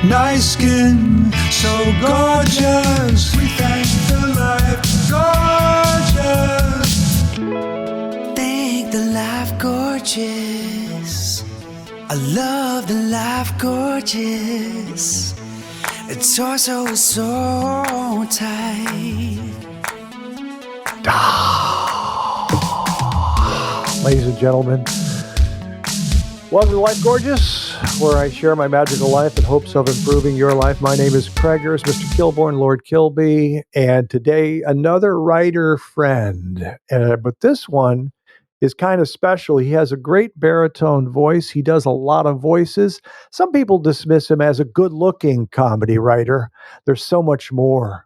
nice skin, so gorgeous. We thank the life gorgeous. Thank the life gorgeous. I love the life gorgeous. Its torso is so tight. Ladies and gentlemen, welcome to Life Gorgeous, where I share my magical life in hopes of improving your life. My name is Craig, Mr. Kilborn, Lord Kilby, and today another writer friend. But this one is kind of special. He has a great baritone voice. He does a lot of voices. Some people dismiss him as a good-looking comedy writer. There's so much more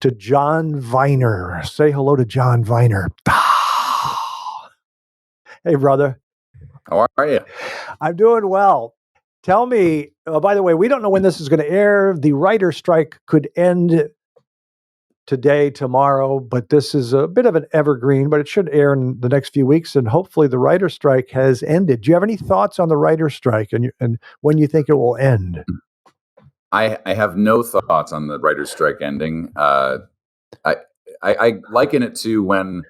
to John Viener. Say hello to John Viener. Hey, brother. How are you? I'm doing well. Tell me, by the way, we don't know when this is going to air. The writer strike could end today, tomorrow, but this is a bit of an evergreen, but it should air in the next few weeks, and hopefully the writer strike has ended. Do you have any thoughts on the writer strike and when you think it will end? I have no thoughts on the writer's strike ending. I liken it to when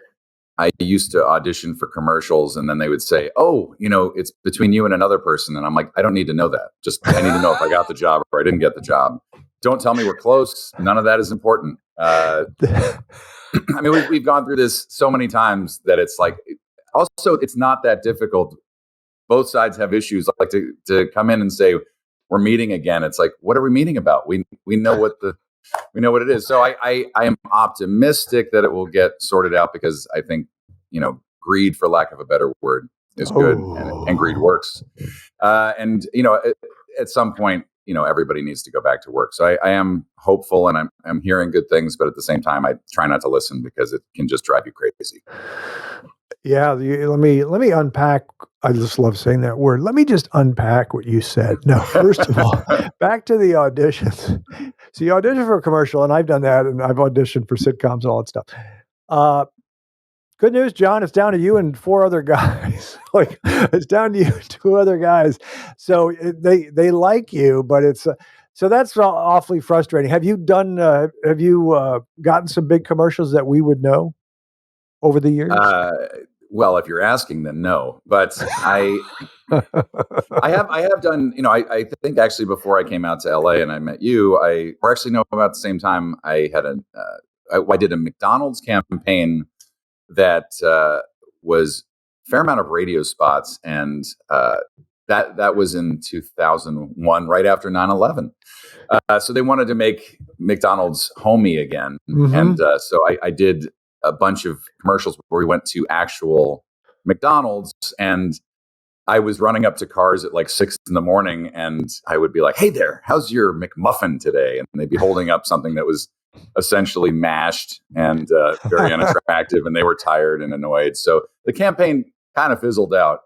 I used to audition for commercials, and then they would say, "Oh, it's between you and another person," and I'm like, I don't need to know that. Just I need to know if I got the job or I didn't get the job. Don't tell me we're close. None of that is important. I mean, we've gone through this so many times that it's like. Also, it's not that difficult. Both sides have issues. Like to come in and say we're meeting again. It's like, what are we meeting about? We know what it is. So I am optimistic that it will get sorted out because I think greed, for lack of a better word, is good, and greed works. And at some point, everybody needs to go back to work. So I am hopeful, and I'm hearing good things, but at the same time, I try not to listen because it can just drive you crazy. Yeah, let me unpack. I just love saying that word. Let me just unpack what you said. No, first of all, back to the auditions. So you audition for a commercial, and I've done that, and I've auditioned for sitcoms and all that stuff. Good news, John, it's down to you and 4 other guys. Like, it's down to you and 2 other guys. So they like you, but it's so that's awfully frustrating. Have you gotten some big commercials that we would know over the years? Well, if you're asking, then no. But I have done. I think actually before I came out to LA and I met you, or actually no, about the same time, I had I did a McDonald's campaign that was a fair amount of radio spots, and that was in 2001, right after 9/11. So they wanted to make McDonald's homey again, and so I did a bunch of commercials where we went to actual McDonald's, and I was running up to cars at like 6 a.m, and I would be like, "Hey there, how's your McMuffin today?" And they'd be holding up something that was essentially mashed and very unattractive, and they were tired and annoyed. So the campaign kind of fizzled out.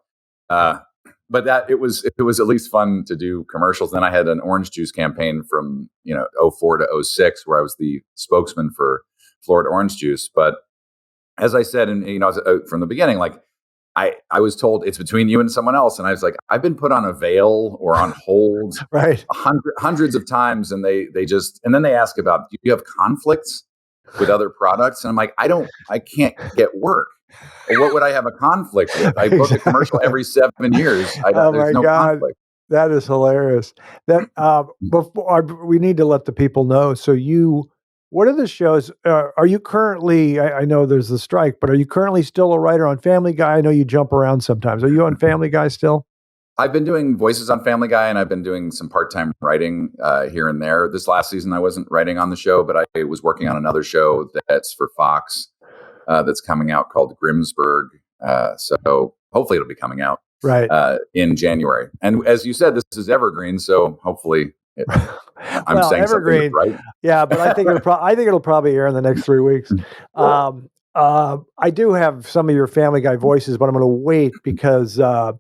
But that it was at least fun to do commercials. Then I had an orange juice campaign from 04 to 06, where I was the spokesman for Florida Orange Juice. But as I said, and from the beginning, like I was told it's between you and someone else, and I was like, I've been put on a veil or on hold right hundreds of times, and they just, and then they ask about, do you have conflicts with other products? And I'm like, I can't get work. What would I have a conflict with? I book a commercial every 7 years. There's no conflict. That is hilarious. That before we need to let the people know. So what are the shows? Are you currently? I know there's the strike, but are you currently still a writer on Family Guy? I know you jump around sometimes. Are you on Family Guy still? I've been doing voices on Family Guy, and I've been doing some part-time writing here and there. This last season, I wasn't writing on the show, but I was working on another show that's for Fox that's coming out called Grimsburg. So hopefully it'll be coming out in January. And as you said, this is evergreen, so hopefully I'm saying evergreen, right? Yeah, but I think it'll probably air in the next 3 weeks. I do have some of your Family Guy voices, but I'm going to wait because I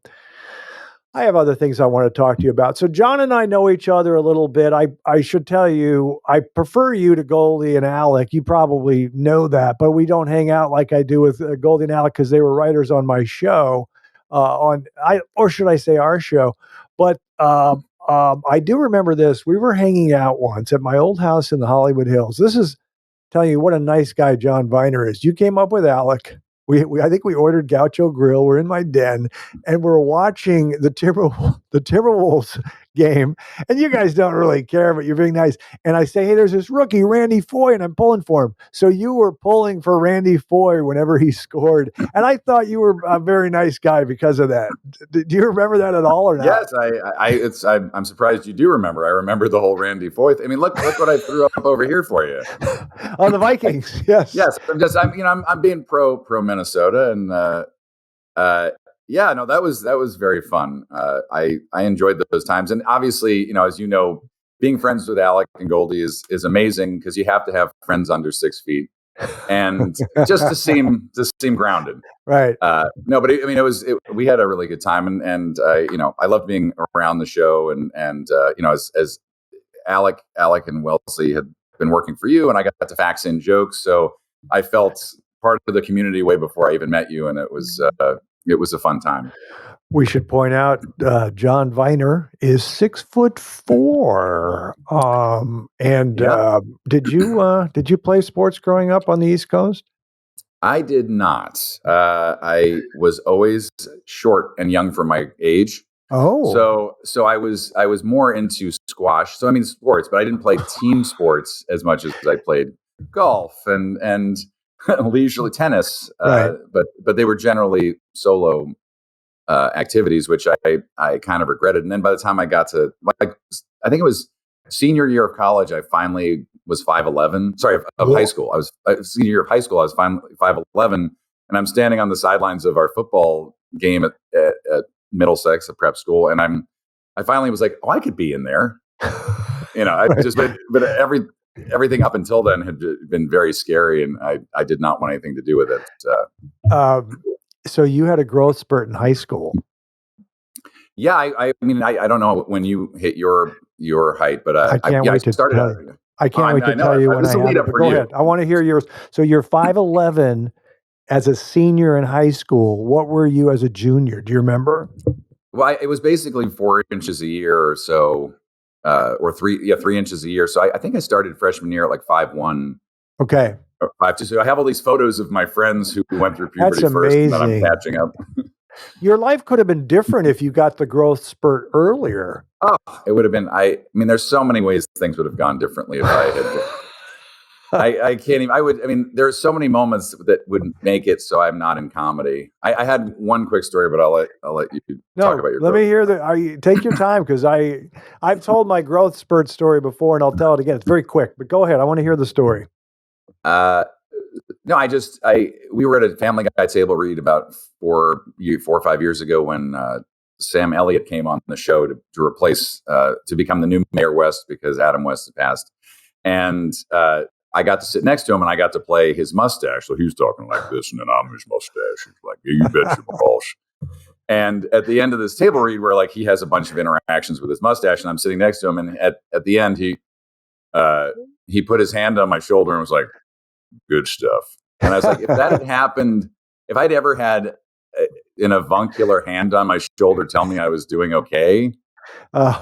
have other things I want to talk to you about. So John and I know each other a little bit. I should tell you, I prefer you to Goldie and Alec. You probably know that, but we don't hang out like I do with Goldie and Alec because they were writers on my show, or should I say our show? But I do remember this. We were hanging out once at my old house in the Hollywood Hills. This is telling you what a nice guy John Viener is. You came up with Alec. I think we ordered Gaucho Grill. We're in my den, and we're watching the Timberwolves game. And you guys don't really care, but you're being nice. And I say, hey, there's this rookie, Randy Foye, and I'm pulling for him. So you were pulling for Randy Foye whenever he scored. And I thought you were a very nice guy because of that. Do you remember that at all or not? Yes, I'm surprised you do remember. I remember the whole Randy Foye. I mean, look what I threw up over here for you. On the Vikings, yes. Yes, I'm being pro Minnesota, and yeah, no, that was very fun. I enjoyed those times, and obviously, as you know, being friends with Alec and Goldie is amazing because you have to have friends under 6 feet, and just to seem grounded, right? No, but we had a really good time, and I loved being around the show, and as Alec and Wellesley had been working for you, and I got to fax in jokes, so I felt part of the community way before I even met you, and it was a fun time. We should point out John Viener is 6'4". Did you play sports growing up on the East Coast? I did not. I was always short and young for my age. Oh, so I was more into squash. So I mean sports, but I didn't play team sports as much as I played golf and leisurely tennis. Right. But they were generally solo activities, which I kind of regretted. And then by the time I got to, I think it was senior year of college, I finally was 5'11". Sorry, of high school. I was senior year of high school. I was finally 5'11", and I'm standing on the sidelines of our football game at Middlesex, a prep school, and I finally was like, oh, I could be in there. But everything up until then had been very scary, and I did not want anything to do with it. So you had a growth spurt in high school. Yeah, I mean, I don't know when you hit your height, but I can't wait to tell you. I can't wait to tell you when I had it. But go ahead. I want to hear yours. So you're 5'11" as a senior in high school. What were you as a junior? Do you remember? Well, it was basically 4 inches a year or so, or 3 inches a year. So I think I started freshman year at like 5'1". Okay. 5'2". So I have all these photos of my friends who went through puberty That's first, and then I'm amazing. catching up. Your life could have been different if you got the growth spurt earlier. Oh, it would have been. I mean, there's so many ways things would have gone differently if I had. I can't even. I would. I mean, there's so many moments that would make it so I'm not in comedy. I had one quick story, but I'll let you talk about your. Let me hear take your time, because I've told my growth spurt story before, and I'll tell it again. It's very quick, but go ahead. I want to hear the story. No, we were at a Family Guy table read about 4 or 5 years ago when Sam Elliott came on the show to replace to become the new Mayor West because Adam West had passed, and I got to sit next to him and I got to play his mustache. So he was talking like this, and then I'm his mustache. He's like, yeah, you bet your balls. And at the end of this table read, where like he has a bunch of interactions with his mustache, and I'm sitting next to him, and at the end he put his hand on my shoulder and was like, good stuff. And I was like, if that had happened, if I'd ever had an avuncular hand on my shoulder tell me I was doing okay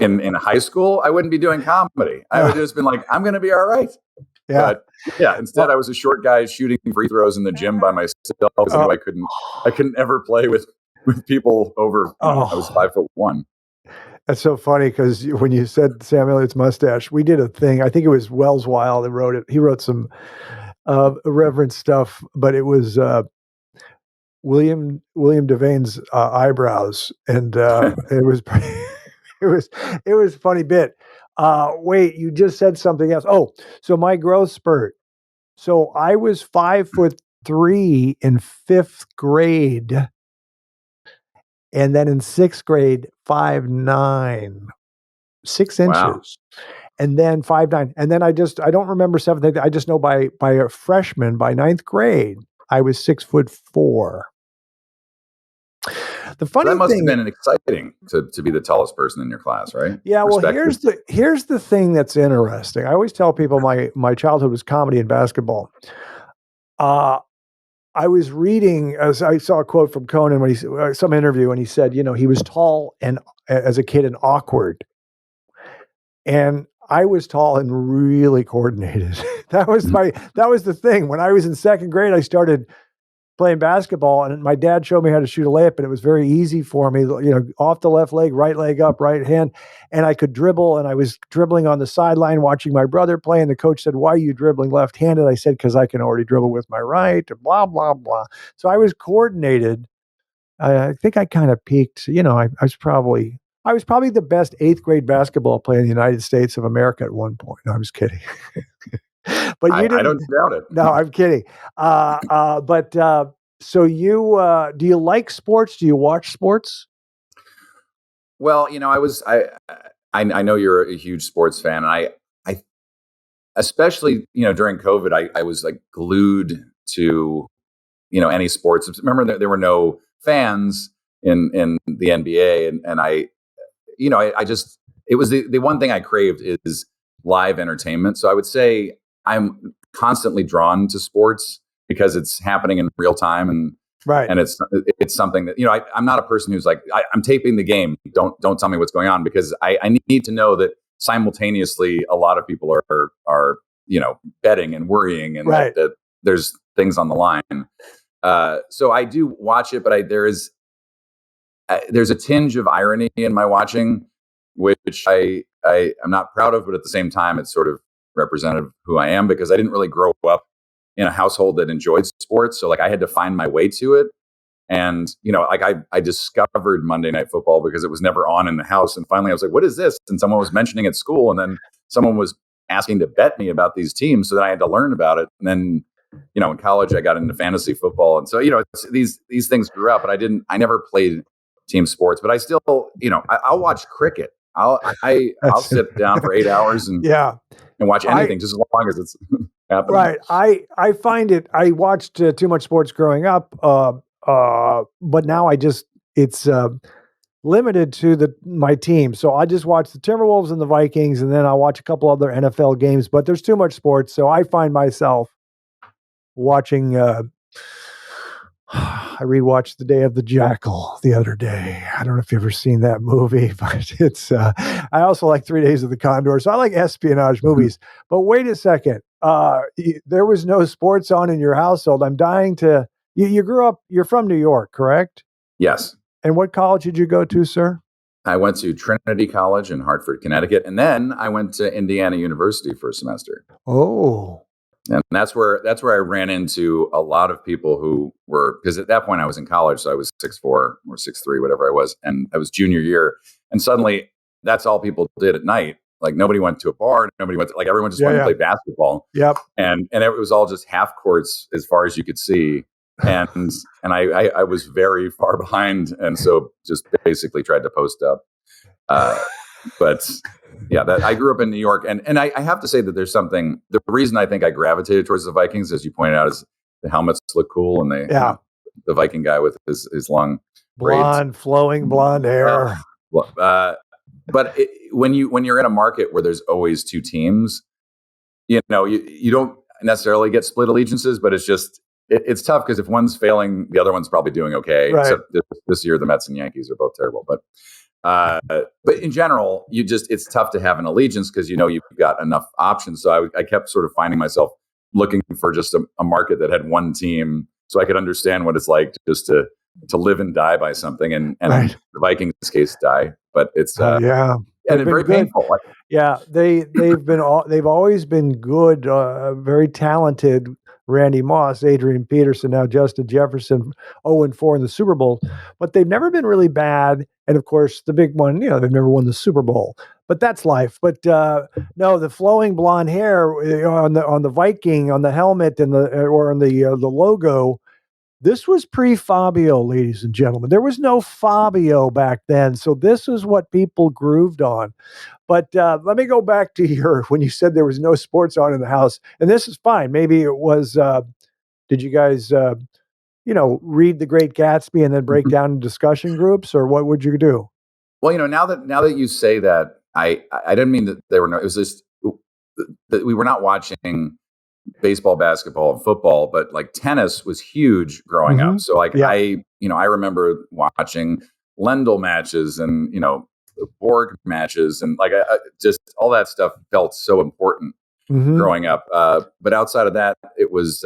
in high school, I wouldn't be doing comedy. I would have just been like, I'm going to be all right. Yeah. But yeah, instead I was a short guy shooting free throws in the gym by myself. I couldn't ever play with people over, I was 5'1". That's so funny, because when you said Sam Elliott's mustache, we did a thing. I think it was Wells Wild that wrote it. He wrote some irreverent stuff, but it was William Devane's eyebrows, and it was it was a funny bit. Wait, you just said something else. Oh, so my growth spurt. So I was 5'3" in 5th grade, and then in 6th grade, 5'9", 6 inches. Wow. And then 5'9", and then I don't remember 7th grade. I just know by a freshman, by 9th grade, I was 6'4". The funny that must thing, have been exciting to be the tallest person in your class, right? Yeah. Well, here's the thing that's interesting. I always tell people my childhood was comedy and basketball. I was reading, as I saw a quote from Conan when some interview, and he said, he was tall and as a kid and awkward. and I was tall and really coordinated. That was the thing. When I was in second grade, I started playing basketball, and my dad showed me how to shoot a layup, and it was very easy for me, off the left leg up, right hand, and I could dribble, and I was dribbling on the sideline watching my brother play, and the coach said, "Why are you dribbling left-handed?" I said, "Because I can already dribble with my right," and blah, blah, blah. So I was coordinated. I think I kind of peaked, I was probably the best eighth grade basketball player in the United States of America at one point. No, I was kidding. But you didn't. I don't doubt it. No, I'm kidding. So do you like sports? Do you watch sports? Well, I know you're a huge sports fan, and I especially, during COVID, I was like glued to, any sports. Remember that there were no fans in the NBA, and I just, it was the one thing I craved is live entertainment. So I would say I'm constantly drawn to sports because it's happening in real time, and right, and it's something that I'm not a person who's like I'm taping the game. Don't tell me what's going on, because I need to know that simultaneously a lot of people are betting and worrying, and right. that there's things on the line. So I do watch it, but there's a tinge of irony in my watching, which I'm not proud of, but at the same time, it's sort of representative of who I am, because I didn't really grow up in a household that enjoyed sports. So like I had to find my way to it. And, I discovered Monday Night Football because it was never on in the house. And finally I was like, what is this? And someone was mentioning at school, and then someone was asking to bet me about these teams. So then I had to learn about it. And then, in college I got into fantasy football. And so, these things grew up, but I never played team sports, but I still, I'll watch cricket. I'll sit down for 8 hours and watch anything, just as long as it's happening. Right. I find it. I watched too much sports growing up, but now it's limited to my team. So I just watch the Timberwolves and the Vikings, and then I watch a couple other NFL games. But there's too much sports, so I find myself watching. I rewatched The Day of the Jackal the other day. I don't know if you've ever seen that movie, but it's. I also like 3 Days of the Condor, so I like espionage movies. But wait a second, there was no sports on in your household. I'm dying to. You grew up. You're from New York, correct? Yes. And what college did you go to, sir? I went to Trinity College in Hartford, Connecticut, and then I went to Indiana University for a semester. Oh. And that's where I ran into a lot of people who were, because at that point I was in college, so I was 6'4" or 6'3", whatever I was, and I was junior year, and suddenly that's all people did at night. Like nobody went to a bar, everyone just wanted to play basketball. Yep. And it was all just half courts as far as you could see, and I was very far behind, and so just basically tried to post up. But yeah, I grew up in New York, and I have to say that there's something. The reason I think I gravitated towards the Vikings, as you pointed out, is the helmets look cool, and the Viking guy with his long flowing blonde hair. But when you're in a market where there's always two teams, you don't necessarily get split allegiances, but it's just it's tough because if one's failing, the other one's probably doing okay. Right. Except this year, the Mets and Yankees are both terrible, but in general, it's tough to have an allegiance because you've got enough options. So I kept sort of finding myself looking for just a market that had one team, so I could understand what it's like just to live and die by something. And right. In the Vikings case, die, but it's and it's very painful. Yeah, they've always been good, very talented. Randy Moss, Adrian Peterson, now Justin Jefferson, 0-4 in the Super Bowl, but they've never been really bad. And of course, the big one, they've never won the Super Bowl, but that's life. But no, the flowing blonde hair on the Viking, on the helmet, and or on the logo. This was pre-Fabio, ladies and gentlemen. There was no Fabio back then, so this is what people grooved on. But let me go back to when you said there was no sports on in the house, and this is fine. Maybe it was. Did you guys, read The Great Gatsby and then break down in discussion groups, or what would you do? Well, now that you say that, I didn't mean that there were no. It was just that we were not watching baseball, basketball, and football, but like tennis was huge growing up. So I remember watching Lendl matches and Borg matches, and like just all that stuff felt so important growing up. But outside of that, it was.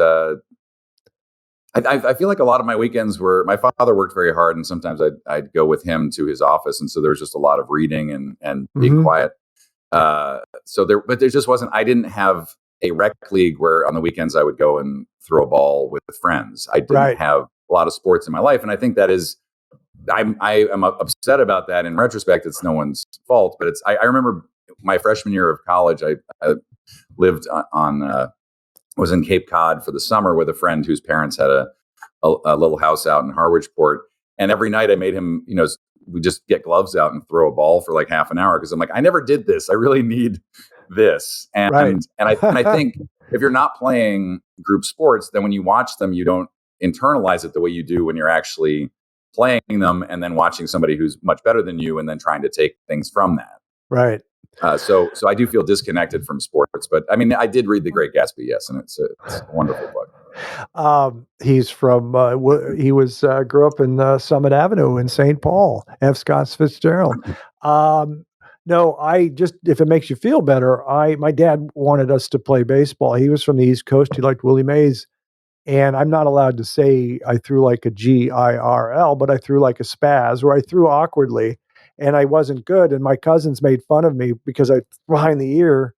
I feel like a lot of my weekends were. My father worked very hard, and sometimes I'd go with him to his office, and so there was just a lot of reading and being quiet. But there just wasn't. I didn't have a rec league where on the weekends I would go and throw a ball with friends. I didn't have a lot of sports in my life, and I think that is. I am upset about that. In retrospect, it's no one's fault, but it's. I remember my freshman year of college. I lived was in Cape Cod for the summer with a friend whose parents had a little house out in Harwichport, and every night I made him. We just get gloves out and throw a ball for like half an hour because I'm like, I never did this. I really need this, and I think if you're not playing group sports, then when you watch them, you don't internalize it the way you do when you're actually playing them and then watching somebody who's much better than you and then trying to take things from that. Right. So I do feel disconnected from sports, but I mean, I did read The Great Gatsby, yes, and it's a wonderful book. He's from, grew up in Summit Avenue in St. Paul, F. Scott Fitzgerald. No, if it makes you feel better, my dad wanted us to play baseball. He was from the East Coast. He liked Willie Mays. And I'm not allowed to say I threw like a GIRL, but I threw like a spaz, or I threw awkwardly, and I wasn't good. And my cousins made fun of me because I behind the ear.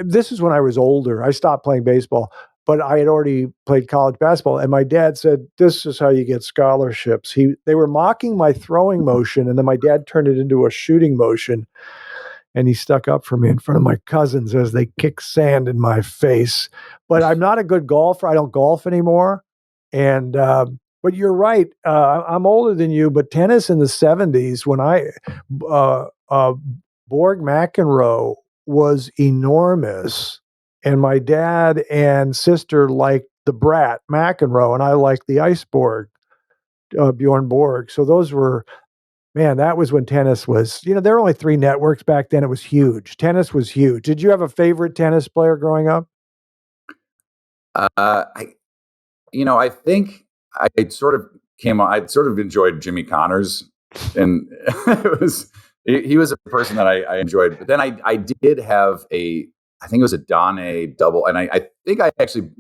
This is when I was older. I stopped playing baseball, but I had already played college basketball. And my dad said, "This is how you get scholarships." They were mocking my throwing motion, and then my dad turned it into a shooting motion. And he stuck up for me in front of my cousins as they kicked sand in my face. But I'm not a good golfer. I don't golf anymore. And but you're right. I'm older than you. But tennis in the 70s, when Borg McEnroe was enormous, and my dad and sister liked the Brat McEnroe, and I liked the Ice Borg, Bjorn Borg. So those were. Man, that was when tennis was, there were only 3 networks back then. It was huge. Tennis was huge. Did you have a favorite tennis player growing up? I think I sort of enjoyed Jimmy Connors, and he was a person that I enjoyed. But then I did have I think it was a Dane double, and I think I actually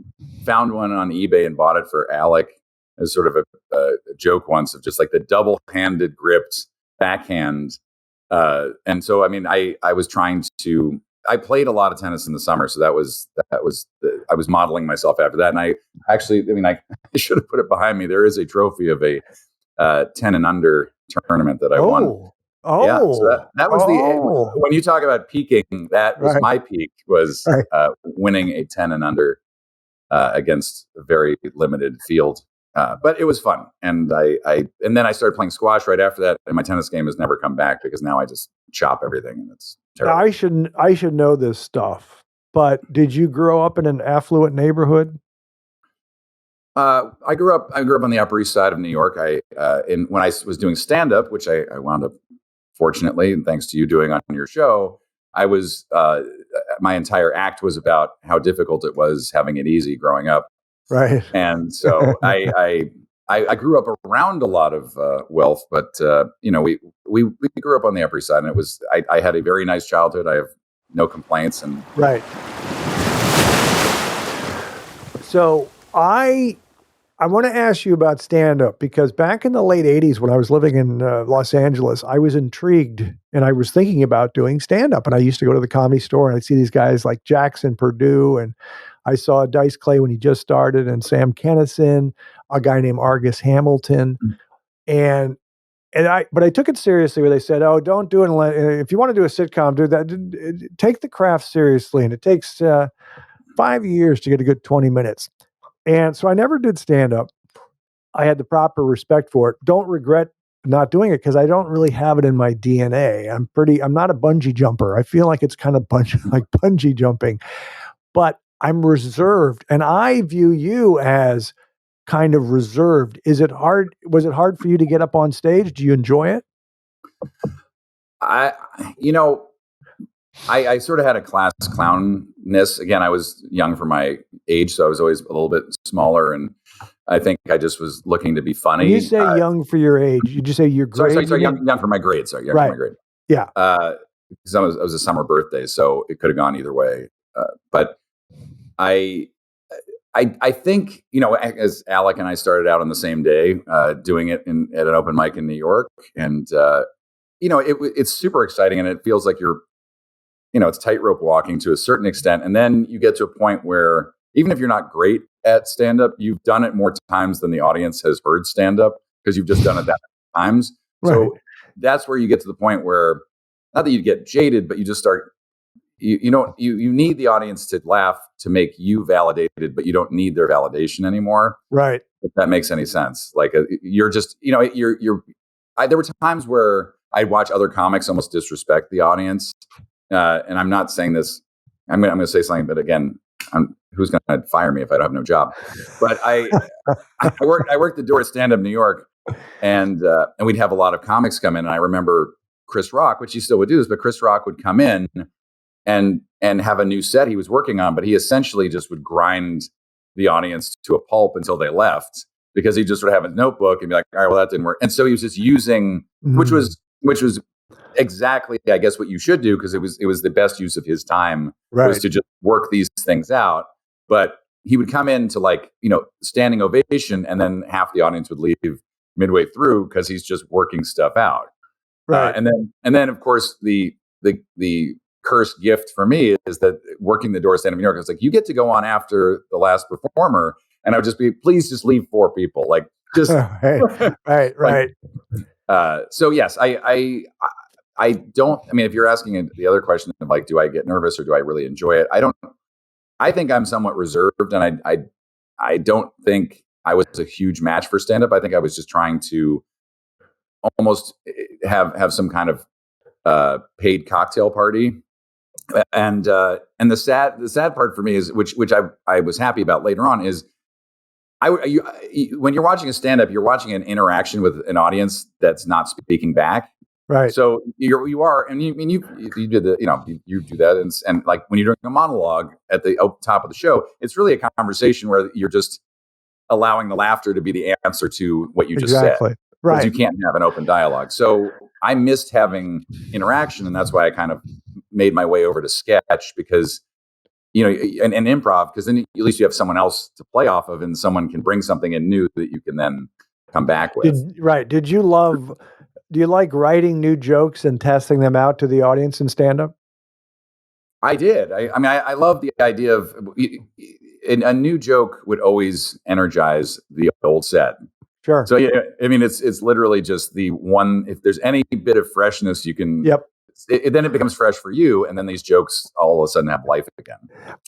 found one on eBay and bought it for Alec as sort of a joke once of just like the double-handed gripped backhand. And so, I mean, I was trying to, I played a lot of tennis in the summer. So I was modeling myself after that. And I should have put it behind me. There is a trophy of a 10 and under tournament that I won. Oh, yeah. So that was when you talk about peaking, that was my peak, was winning a 10 and under against a very limited field. But it was fun, and and then I started playing squash right after that, and my tennis game has never come back because now I just chop everything, and it's terrible. Now, I should know this stuff, but did you grow up in an affluent neighborhood? I grew up on the Upper East Side of New York. When I was doing stand up, which I wound up, fortunately, and thanks to you doing on your show, I was my entire act was about how difficult it was having it easy growing up. Right. And so I grew up around a lot of wealth, but we grew up on the Upper East Side, and it was I had a very nice childhood. I have no complaints. And right. So I want to ask you about stand-up, because back in the late 80s when I was living in Los Angeles, I was intrigued and I was thinking about doing stand-up. And I used to go to the Comedy Store and I'd see these guys like Jackson Purdue, and I saw Dice Clay when he just started, and Sam Kinison, a guy named Argus Hamilton. Mm-hmm. But I took it seriously where they said, "Oh, don't do it. If you want to do a sitcom, do that. Take the craft seriously." And it takes 5 years to get a good 20 minutes. And so I never did stand up. I had the proper respect for it. Don't regret not doing it because I don't really have it in my DNA. I'm not a bungee jumper. I feel like it's kind of like bungee jumping, but I'm reserved, and I view you as kind of reserved. Was it hard for you to get up on stage? Do you enjoy it? I sort of had a class clownness. Again, I was young for my age, so I was always a little bit smaller, and I think I just was looking to be funny. When you say young for your age, you just say your grade. Sorry, young for my grade. Sorry, young Right. for my grade. Yeah. Because I was a summer birthday, so it could have gone either way. But I think, as Alec and I started out on the same day, doing it at an open mic in New York, and it's super exciting, and it feels like you're, it's tightrope walking to a certain extent, and then you get to a point where even if you're not great at stand-up, you've done it more times than the audience has heard stand-up because you've just done it that many times. Right. So that's where you get to the point where, not that you get jaded, but you just start. You need the audience to laugh to make you validated, but you don't need their validation anymore. Right. If that makes any sense. Like you're just, there were times where I'd watch other comics almost disrespect the audience. And I'm not saying this, I'm going to say something, but again, who's going to fire me if I don't have no job? But I worked the door at Stand Up New York, and we'd have a lot of comics come in. And I remember Chris Rock, which he still would do this, but Chris Rock would come in and have a new set he was working on, but he essentially just would grind the audience to a pulp until they left, because he just would have a notebook and be like, all right, well, that didn't work. And so he was just using, which was exactly, I guess, what you should do, because it was the best use of his time, was to just work these things out. But he would come in to standing ovation, and then half the audience would leave midway through because he's just working stuff out. Right. And then of course the cursed gift for me is that working the door Stand Up New York, it's like, you get to go on after the last performer, and I would just be, please just leave 4 people, like just right. So yes, I don't. I mean, if you're asking the other question of like, do I get nervous or do I really enjoy it? I don't. I think I'm somewhat reserved, and I don't think I was a huge match for stand up. I think I was just trying to almost have some kind of paid cocktail party. And the sad part for me is, which I was happy about later on, is when you're watching a stand up, you're watching an interaction with an audience that's not speaking back. Right. So you are, and you did you do that, and like when you're doing a monologue at the top of the show, it's really a conversation where you're just allowing the laughter to be the answer to what you just said. Right. Because you can't have an open dialogue. So I missed having interaction, and that's why I kind of made my way over to sketch, because and improv, because then at least you have someone else to play off of, and someone can bring something in new that you can then come back with. Do you like writing new jokes and testing them out to the audience in stand-up? I did. I mean, I love the idea of a new joke would always energize the old set. Sure. So yeah, I mean, it's literally just the one. If there's any bit of freshness, you can. Yep. Then it becomes fresh for you, and then these jokes all of a sudden have life again.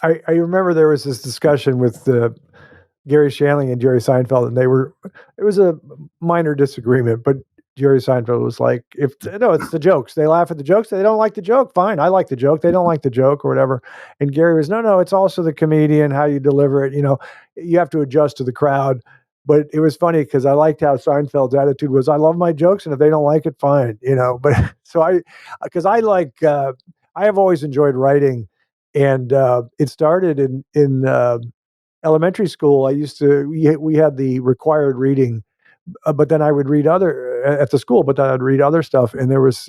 I remember there was this discussion with Gary Shandling and Jerry Seinfeld, and it was a minor disagreement, but Jerry Seinfeld was like, it's the jokes. They laugh at the jokes. They don't like the joke. Fine. I like the joke. They don't like the joke or whatever. And Gary was, no, it's also the comedian, how you deliver it. You have to adjust to the crowd. But it was funny because I liked how Seinfeld's attitude was, I love my jokes, and if they don't like it, fine. But so I have always enjoyed writing, and it started in elementary school. We had the required reading, but then I would read at the school, but then I'd read other stuff. And there was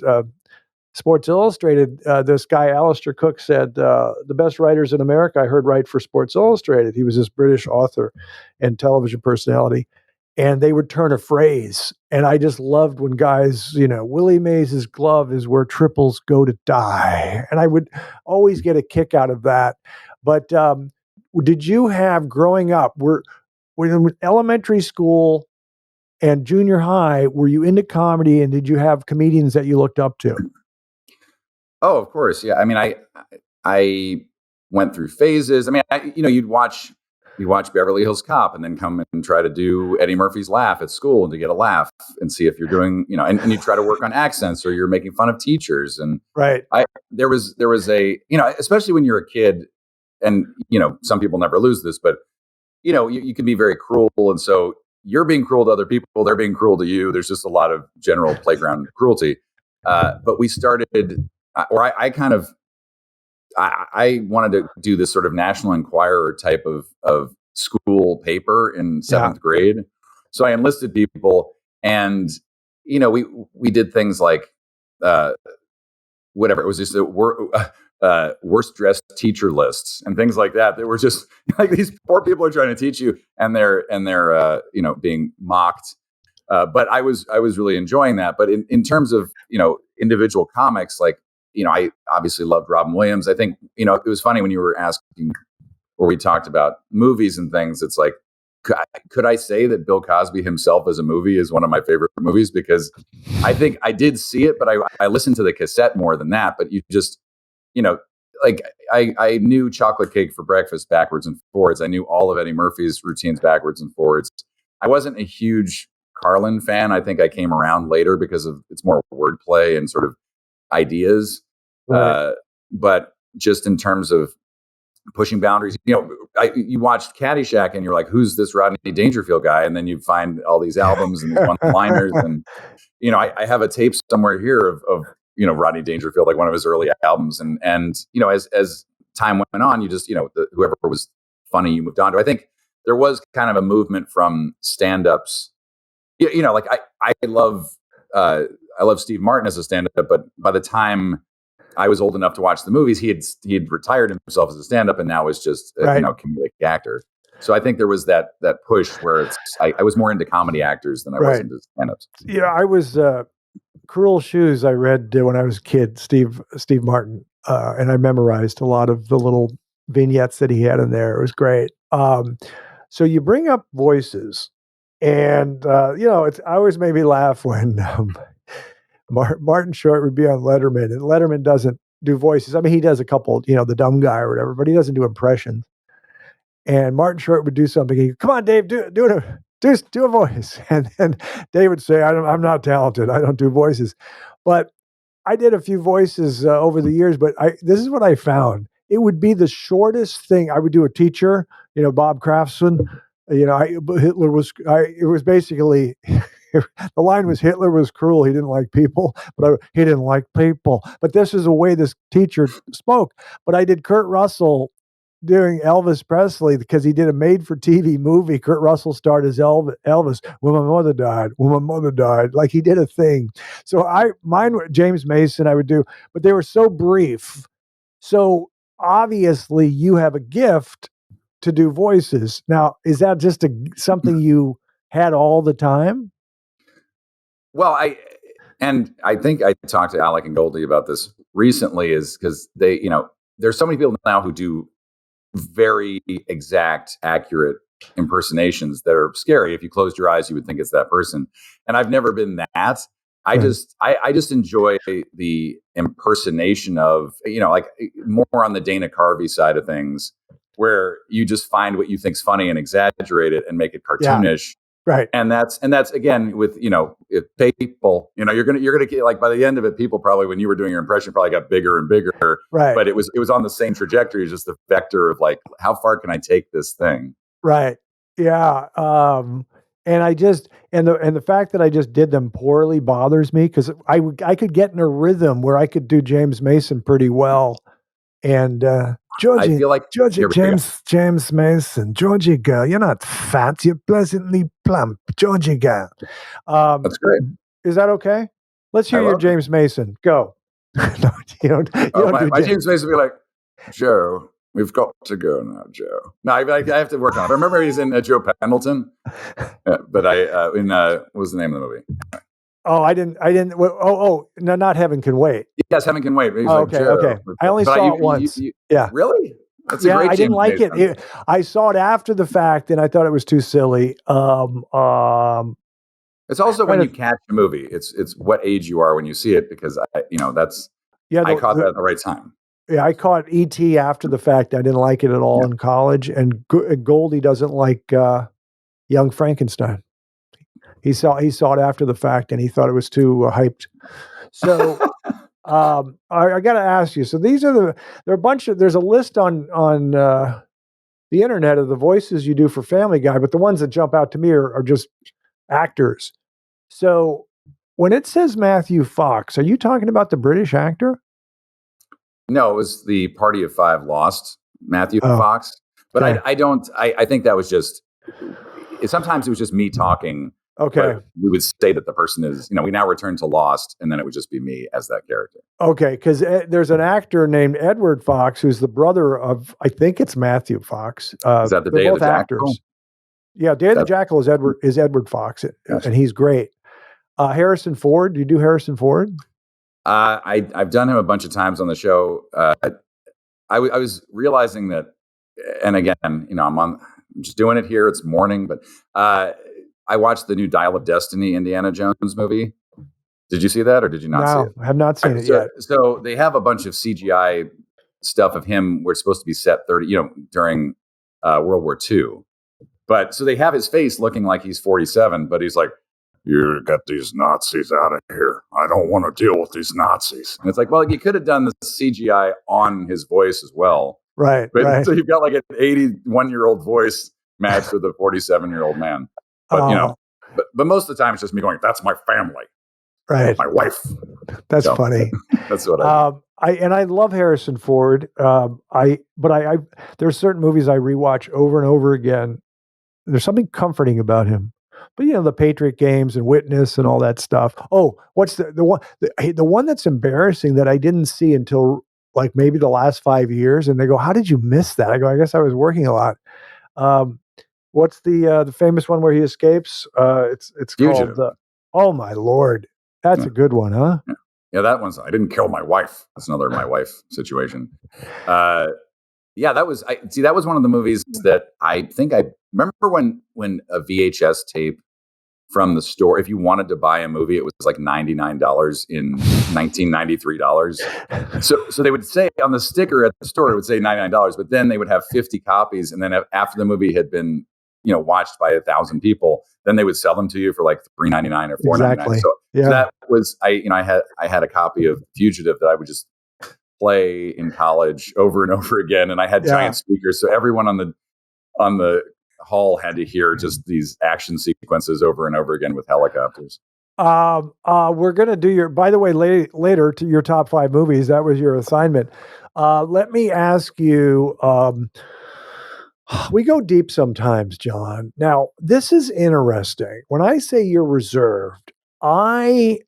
Sports Illustrated. This guy, Alistair Cook, said, the best writers in America I heard write for Sports Illustrated. He was this British author and television personality. And they would turn a phrase. And I just loved when guys, Willie Mays' glove is where triples go to die. And I would always get a kick out of that. But did you have, growing up, were in elementary school and junior high, were you into comedy, and did you have comedians that you looked up to? Oh, of course. Yeah. I mean, I went through phases. I mean, you'd watch Beverly Hills Cop and then come and try to do Eddie Murphy's Laugh at school and to get a laugh and see if you're doing, and you try to work on accents, or you're making fun of teachers. And there was a, especially when you're a kid, and, some people never lose this, but, you can be very cruel. And so you're being cruel to other people. They're being cruel to you. There's just a lot of general playground cruelty. But we started, I wanted to do this sort of National Enquirer type of school paper in seventh grade. So I enlisted people, and we did things like whatever. It was just worst dressed teacher lists and things like that. They were just like, these poor people are trying to teach you, and they're being mocked. But I was really enjoying that. But in terms of individual comics, like I obviously loved Robin Williams. I think it was funny when you were asking, or we talked about movies and things. It's like, could I say that Bill Cosby himself as a movie is one of my favorite movies? Because I think I did see it, but I listened to the cassette more than that. But you just, like I knew Chocolate Cake for Breakfast backwards and forwards. I knew all of Eddie Murphy's routines backwards and forwards. I wasn't a huge Carlin fan. I think I came around later because of it's more wordplay and sort of ideas. Right. But just in terms of pushing boundaries, you watched Caddyshack and you're like, who's this Rodney Dangerfield guy? And then you find all these albums and these one-liners. And, I have a tape somewhere here of Rodney Dangerfield, like one of his early albums. And as time went on, you just, whoever was funny, you moved on to. I think there was kind of a movement from stand-ups. Like I love Steve Martin as a stand-up, but by the time I was old enough to watch the movies, he had retired himself as a stand-up and now is just a comedic actor. So I think there was that push where I was more into comedy actors than I was into stand-ups. I was Cruel Shoes. I read when I was a kid, Steve Martin, and I memorized a lot of the little vignettes that he had in there. It was great. So you bring up voices, and it always made me laugh when Martin Short would be on Letterman, and Letterman doesn't do voices. I mean, he does a couple, the dumb guy or whatever, but he doesn't do impressions. And Martin Short would do something. He'd, come on, Dave, do a voice. And then Dave would say, I'm not talented. I don't do voices. But I did a few voices over the years, but this is what I found. It would be the shortest thing. I would do a teacher, Bob Craftsman. Hitler was, it was basically, the line was, Hitler was cruel. He didn't like people, he didn't like people. But this is the way this teacher spoke. But I did Kurt Russell doing Elvis Presley because he did a made-for-TV movie. Kurt Russell starred as Elvis. When my mother died. Like, he did a thing. So mine, James Mason, I would do, but they were so brief. So obviously you have a gift to do voices. Now, is that just something you had all the time? Well, I think I talked to Alec and Goldie about this recently, is because they, there's so many people now who do very exact, accurate impersonations that are scary. If you closed your eyes, you would think it's that person. And I've never been that. I just enjoy the impersonation of, like more on the Dana Carvey side of things, where you just find what you think's funny and exaggerate it and make it cartoonish. Yeah. Right. And that's again with, if people, you're going to get, like, by the end of it, people probably, when you were doing your impression, probably got bigger and bigger. Right. But it was on the same trajectory, just the vector of like, how far can I take this thing? Right. Yeah. And the fact that I just did them poorly bothers me, because I could get in a rhythm where I could do James Mason pretty well. And Georgie, I feel like James Mason, Georgie girl, you're not fat, you're pleasantly plump, Georgie girl. That's great. Is that okay? Let's hear your James Mason. Go. No, you don't. My James Mason would be like, Joe, we've got to go now, Joe. No, I have to work on it. I remember he's in Joe Pendleton, but what was the name of the movie? Oh, I didn't. No, not Heaven Can Wait. Yes, Heaven Can Wait. Okay. I only saw it once. Yeah. Really? That's a great I didn't like it. I saw it after the fact, and I thought it was too silly. It's also when you catch a movie. It's what age you are when you see it, because I caught that at the right time. Yeah, I caught E.T. after the fact. I didn't like it at all in college, and Goldie doesn't like Young Frankenstein. He saw it after the fact, and he thought it was too hyped. So I got to ask you. So there's a list on the internet of the voices you do for Family Guy, but the ones that jump out to me are just actors. So when it says Matthew Fox, are you talking about the British actor? No, it was the Party of Five Lost Matthew Fox. But Okay. I don't. I think that was just. Sometimes it was just me talking. Okay. But we would say that the person is. We now return to Lost, and then it would just be me as that character. Okay, because there's an actor named Edward Fox who's the brother of, I think it's Matthew Fox. Is that the they're Day of both the actors. Jackal? Yeah, Day of the Jackal is Edward Fox, Gotcha. and he's great. Harrison Ford. Do you do Harrison Ford? I've done him a bunch of times on the show. I was realizing that, and again, I'm just doing it here. It's morning, but I watched the new Dial of Destiny Indiana Jones movie. Did you see that, or did you not see it? No, I have not seen it yet. So they have a bunch of CGI stuff of him where it's supposed to be set during World War II. But so they have his face looking like he's 47, but he's like, "You got these Nazis out of here. I don't want to deal with these Nazis." And it's like, well, you could have done the CGI on his voice as well. Right. But right. so you've got like an 81-year-old voice matched with a 47-year-old man. But but most of the time it's just me going, "That's my family." Right. My wife. That's funny. That's what I do. I love Harrison Ford. There's certain movies I rewatch over and over again. There's something comforting about him. But the Patriot Games and Witness and all that stuff. Oh, what's the one that's embarrassing that I didn't see until like maybe the last 5 years? And they go, "How did you miss that?" I go, "I guess I was working a lot." What's the famous one where he escapes? It's Fugitive. called. Oh my Lord. That's a good one, huh? Yeah, that one's. I didn't kill my wife. That's another my wife situation. That was. That was one of the movies that I think I remember when a VHS tape from the store. If you wanted to buy a movie, it was like $99 in $1993. So they would say on the sticker at the store, it would say $99, but then they would have 50 copies, and then after the movie had been watched by 1,000 people, then they would sell them to you for like $3.99 or $4.99. Exactly. So that was I had a copy of Fugitive that I would just play in college over and over again, and I had giant speakers, so everyone on the hall had to hear just these action sequences over and over again with helicopters. We're gonna do by the way, later to your top 5 movies. That was your assignment. Let me ask you. We go deep sometimes, John. Now, this is interesting. When I say you're reserved, I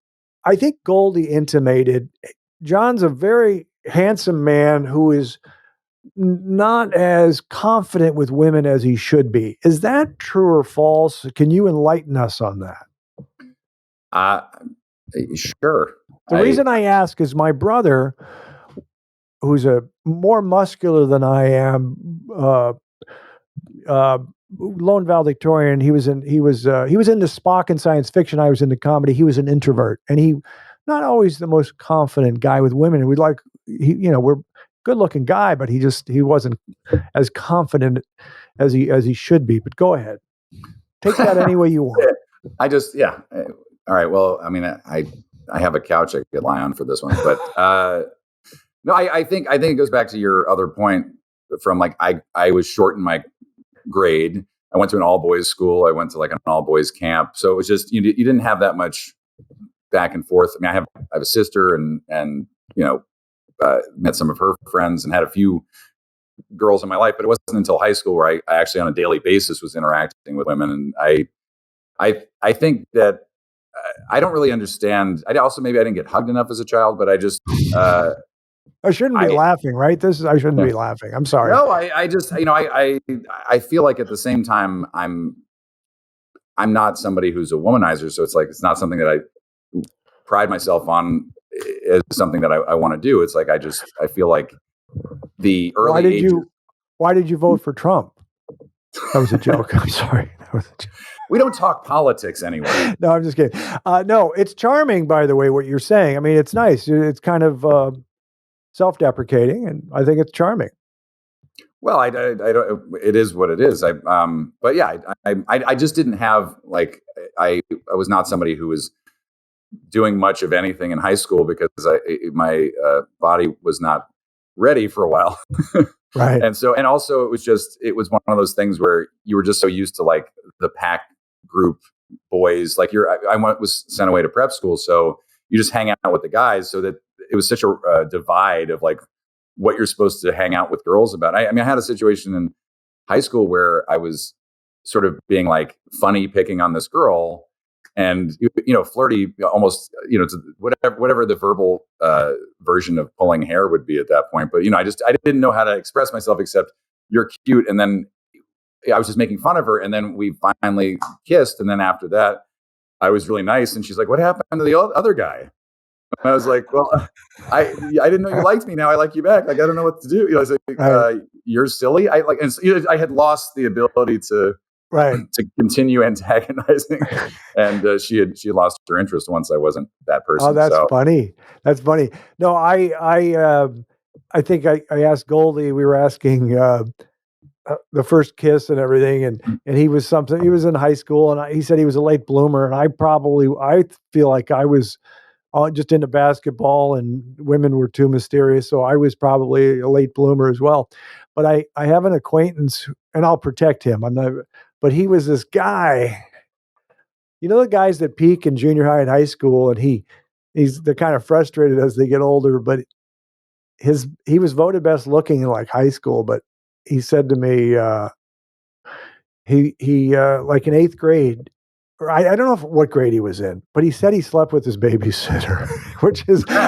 think Goldie intimated John's a very handsome man who is not as confident with women as he should be. Is that true or false? Can you enlighten us on that? Sure. The reason I ask is my brother, who's a more muscular than I am, lone valedictorian. He was into Spock and science fiction. I was into comedy. He was an introvert, and he not always the most confident guy with women. And we're good looking guy, but he wasn't as confident as he should be. But go ahead, take that any way you want. All right. Well, I mean, I have a couch I could lie on for this one, but no, I think it goes back to your other point from like I was short in my grade. I went to an all boys school. I went to like an all boys camp, so it was just you didn't have that much back and forth. I mean, I have a sister and met some of her friends and had a few girls in my life, but it wasn't until high school where I actually on a daily basis was interacting with women. And I think that I don't really understand. Maybe I didn't get hugged enough as a child, but I just, I shouldn't be laughing, right? I shouldn't be laughing. I'm sorry. No, I just, I feel like at the same time, I'm not somebody who's a womanizer. So it's not something that I pride myself on as something that I want to do. It's like, I feel like the early why did you vote for Trump? That was a joke. I'm sorry. That was a joke. We don't talk politics anyway. No, I'm just kidding. No, it's charming, by the way, what you're saying. I mean, it's nice. It's kind of self-deprecating, and I think it's charming. Well, I don't. It is what it is. But yeah, I just didn't have like I was not somebody who was doing much of anything in high school because my body was not ready for a while. Right. And also it was one of those things where you were just so used to like the pack group boys, like was sent away to prep school. So you just hang out with the guys, so that it was such a divide of like what you're supposed to hang out with girls about. I mean, I had a situation high school where I was sort of being like funny, picking on this girl, and flirty, almost whatever the verbal version of pulling hair would be at that point. But I didn't know how to express myself except you're cute, and then I was just making fun of her, and then we finally kissed, and then after that, I was really nice, and she's like, "What happened to the other guy?" And I was like, "Well, I didn't know you liked me. Now I like you back. Like I don't know what to do." I was like, "You're silly." I I had lost the ability to continue antagonizing, and she had lost her interest once I wasn't that person. Oh, that's funny. That's funny. No, I think I asked Goldie. We were asking the first kiss and everything, and he was in high school, and he said he was a late bloomer, and I feel like I was just into basketball, and women were too mysterious, so I was probably a late bloomer as well. But I have an acquaintance, and I'll protect him. But he was this guy, the guys that peak in junior high and high school, and they're kind of frustrated as they get older. But he was voted best looking in like high school, but he said to me, he like in 8th grade, or I don't know what grade he was in, but he said he slept with his babysitter,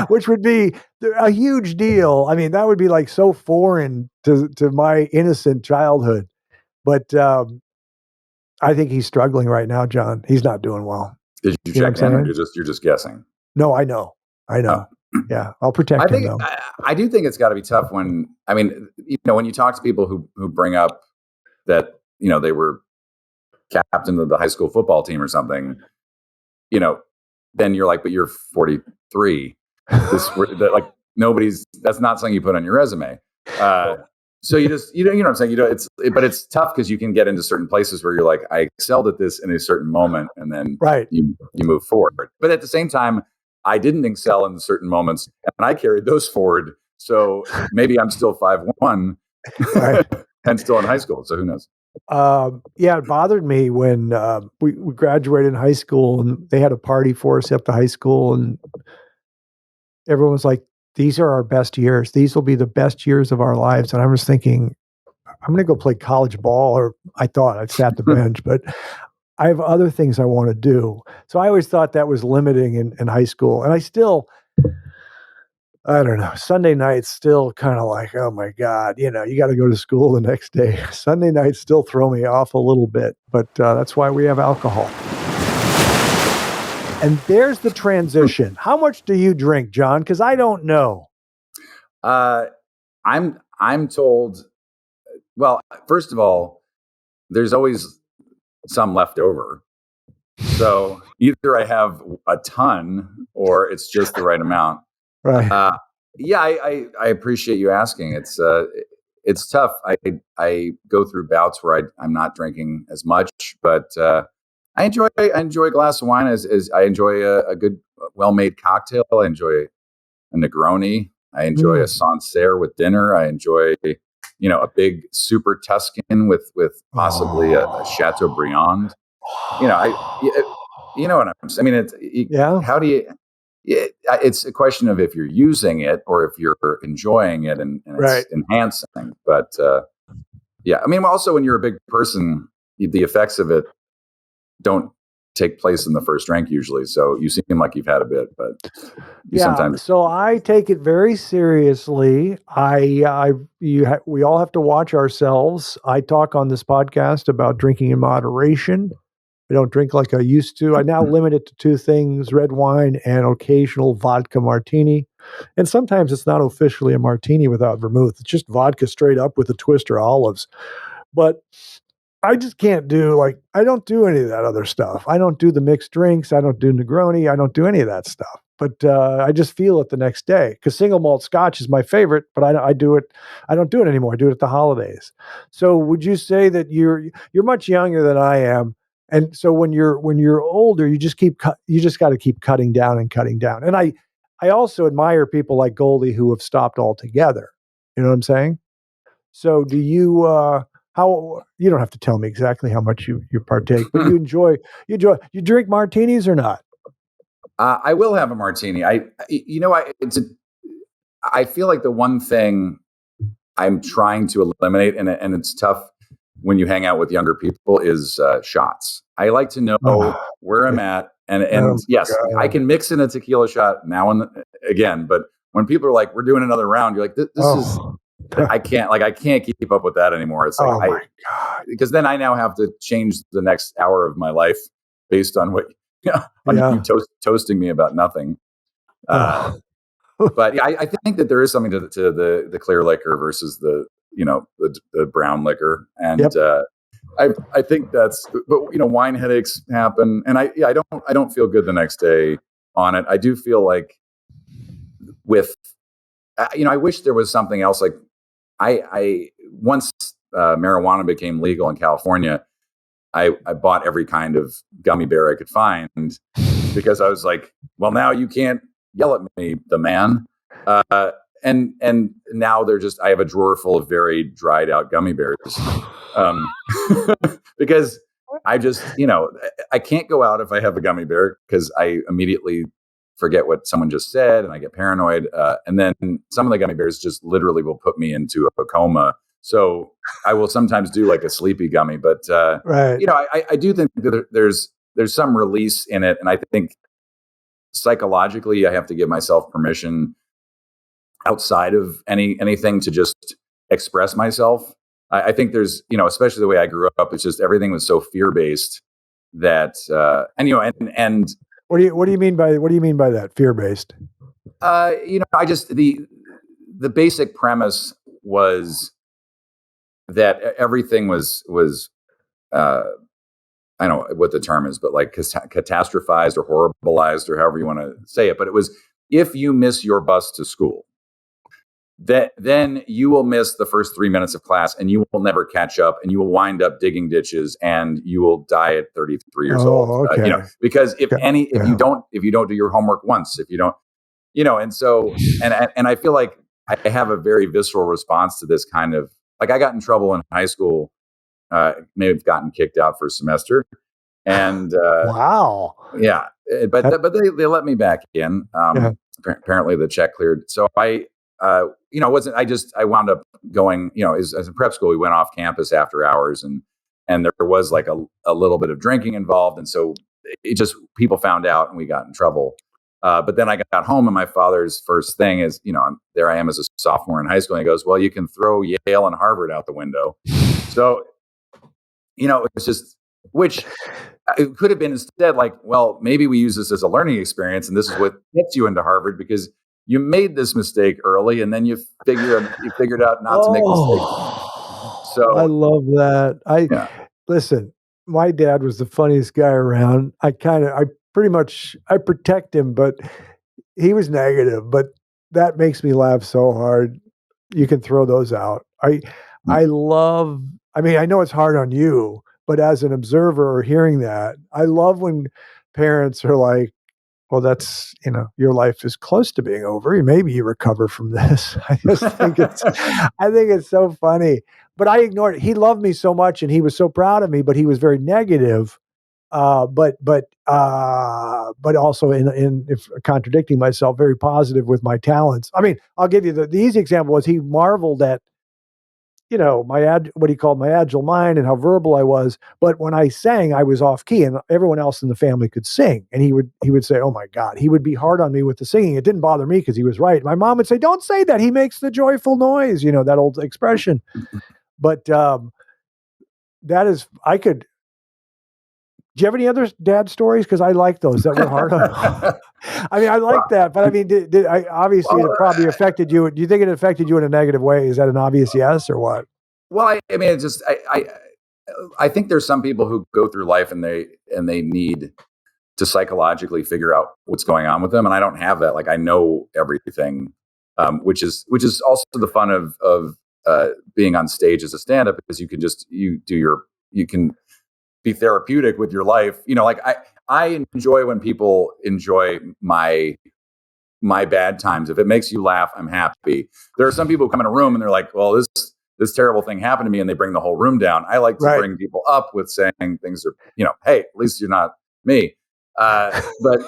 which would be a huge deal. I mean, that would be like so foreign to my innocent childhood. But I think he's struggling right now, John. He's not doing well. Did you check in, or you're just guessing? No, I know. Yeah, I'll protect him, though. I do think it's got to be tough when you talk to people who bring up that, they were captain of the high school football team or something, then you're like, but you're 43. That's not something you put on your resume. So you just, you know what I'm saying? But it's tough because you can get into certain places where you're like, I excelled at this in a certen moment, and then you move forward. But at the same time, I didn't excel in certain moments, and I carried those forward. So maybe I'm still 5'1", and still in high school. So who knows? It bothered me when we graduated in high school, and they had a party for us at the high school, and everyone was like, "These are our best years. These will be the best years of our lives." And I was thinking, I'm going to go play college ball, or I thought I'd sat the bench, but I have other things I want to do. So I always thought that was limiting in high school. And I don't know, Sunday nights still kind of like, oh my God, you got to go to school the next day. Sunday nights still throw me off a little bit, but that's why we have alcohol. And there's the transition. How much do you drink, John? Because I don't know. I'm told, well, first of all, there's always some left over. So either I have a ton or it's just the right amount. Right. I appreciate you asking. It's tough. I go through bouts where I'm not drinking as much, but I enjoy a glass of wine as I enjoy a good, well-made cocktail. I enjoy a Negroni. I enjoy a Sancerre with dinner. I enjoy, a big super Tuscan with possibly a Chateaubriand. You know what I'm saying? I mean, how do you? It's a question of if you're using it or if you're enjoying it and it's enhancing. But I mean, also when you're a big person, the effects of it don't take place in the first drink usually. So you seem like you've had a bit, but sometimes. So I take it very seriously. We all have to watch ourselves. I talk on this podcast about drinking in moderation. I don't drink like I used to. I now limit it to 2 things: red wine and occasional vodka martini. And sometimes it's not officially a martini without vermouth. It's just vodka straight up with a twist or olives. But I just can't I don't do any of that other stuff. I don't do the mixed drinks. I don't do Negroni. I don't do any of that stuff. But I just feel it the next day, because single malt Scotch is my favorite, but I do it. I don't do it anymore. I do it at the holidays. So would you say that you're much younger than I am? And so when you're older, you just got to keep cutting down and cutting down. And I also admire people like Goldie who have stopped altogether. You know what I'm saying? So do you, you don't have to tell me exactly how much you partake, but you drink martinis or not? I will have a martini. I feel like the one thing I'm trying to eliminate, and it's tough when you hang out with younger people is shots. I like to know where I'm at, and yes, God. I can mix in a tequila shot now and again. But when people are like, "We're doing another round," you're like, "This is." I can't keep up with that anymore. It's like, my God. Because then I now have to change the next hour of my life based on what, you toasting me about nothing. But yeah, I think that there is something to the clear liquor versus the brown liquor. And, I think that's, but wine headaches happen. And I don't feel good the next day on it. I do feel like I wish there was something else. Like I once marijuana became legal in California, I bought every kind of gummy bear I could find because I was like, well, now you can't yell at me, the man. And now I have a drawer full of very dried out gummy bears. Because I just, I can't go out if I have a gummy bear because I immediately forget what someone just said and I get paranoid. And then some of the gummy bears just literally will put me into a coma. So I will sometimes do like a sleepy gummy, but right. I do think that there's some release in it. And I think psychologically I have to give myself permission outside of anything to just express myself. I think there's, especially the way I grew up, it's just everything was so fear-based that, and what do you mean by that fear-based? I just, the basic premise was that everything was I don't know what the term is, but like catastrophized or horribilized or however you want to say it. But it was, if you miss your bus to school, then you will miss the first 3 minutes of class and you will never catch up and you will wind up digging ditches and you will die at 33 years old. Okay. Because if you don't do your homework once, if you don't, and so, and I feel like I have a very visceral response to this kind of, like I got in trouble in high school, may have gotten kicked out for a semester. And wow. Yeah. But they let me back in. Apparently the check cleared. So I wound up going, as in prep school, we went off campus after hours and there was like a little bit of drinking involved. And so people found out and we got in trouble. But then I got home and my father's first thing is, there I am as a sophomore in high school. And he goes, well, you can throw Yale and Harvard out the window. So, it's just, which it could have been instead like, well, maybe we use this as a learning experience. And this is what gets you into Harvard because you made this mistake early and then you figured out not to make mistakes. So I love that. Listen, my dad was the funniest guy around. I protect him, but he was negative, but that makes me laugh so hard. You can throw those out. I know it's hard on you, but as an observer or hearing that, I love when parents are like, well, that's, your life is close to being over. Maybe you recover from this. I think it's so funny, but I ignored it. He loved me so much and he was so proud of me, but he was very negative. But also if contradicting myself, very positive with my talents. I mean, I'll give you the easy example was he marveled at, what he called my agile mind and how verbal I was. But when I sang, I was off key and everyone else in the family could sing. And he would say, oh my God, he would be hard on me with the singing. It didn't bother me because he was right. My mom would say, don't say that. He makes the joyful noise, that old expression. But do you have any other dad stories? Because I like those that were hard on. I mean, I like that, but I mean, it probably affected you. Do you think it affected you in a negative way? Is that an obvious yes or what? Well, I mean, it's just I think there's some people who go through life and they need to psychologically figure out what's going on with them, and I don't have that. Like I know everything, which is also the fun of being on stage as a stand-up because you can be therapeutic with your life. Like I enjoy when people enjoy my bad times. If it makes you laugh, I'm happy. There are some people who come in a room and they're like, well, this terrible thing happened to me, and they bring the whole room down. I like to bring people up with saying things are, hey, at least you're not me. But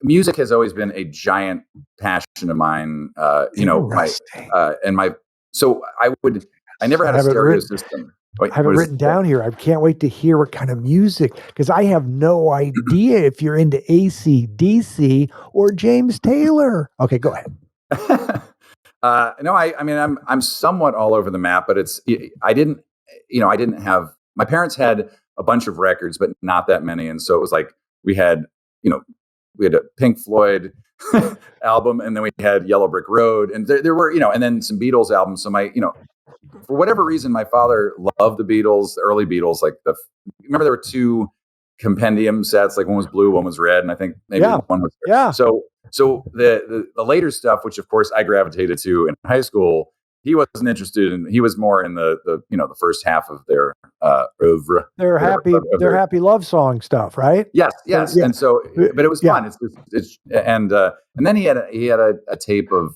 music has always been a giant passion of mine. So I would, I never had a stereo system. Wait, I have it written down here. I can't wait to hear what kind of music, because I have no idea if you're into AC/DC or James Taylor. Okay, go ahead. No, I mean, I'm somewhat all over the map, but I didn't have, my parents had a bunch of records, but not that many. And so it was like, we had a Pink Floyd album, and then we had Yellow Brick Road, and there were, and then some Beatles albums. So for whatever reason, my father loved the Beatles, the early Beatles. Remember there were two compendium sets, like one was blue, one was red, and I think maybe one was red. Yeah. So the later stuff, which of course I gravitated to in high school, he wasn't interested in. He was more in the first half of their oeuvre. Their happy love song stuff, right? Yes. Yeah. And so, but it was fun. And then he had a tape of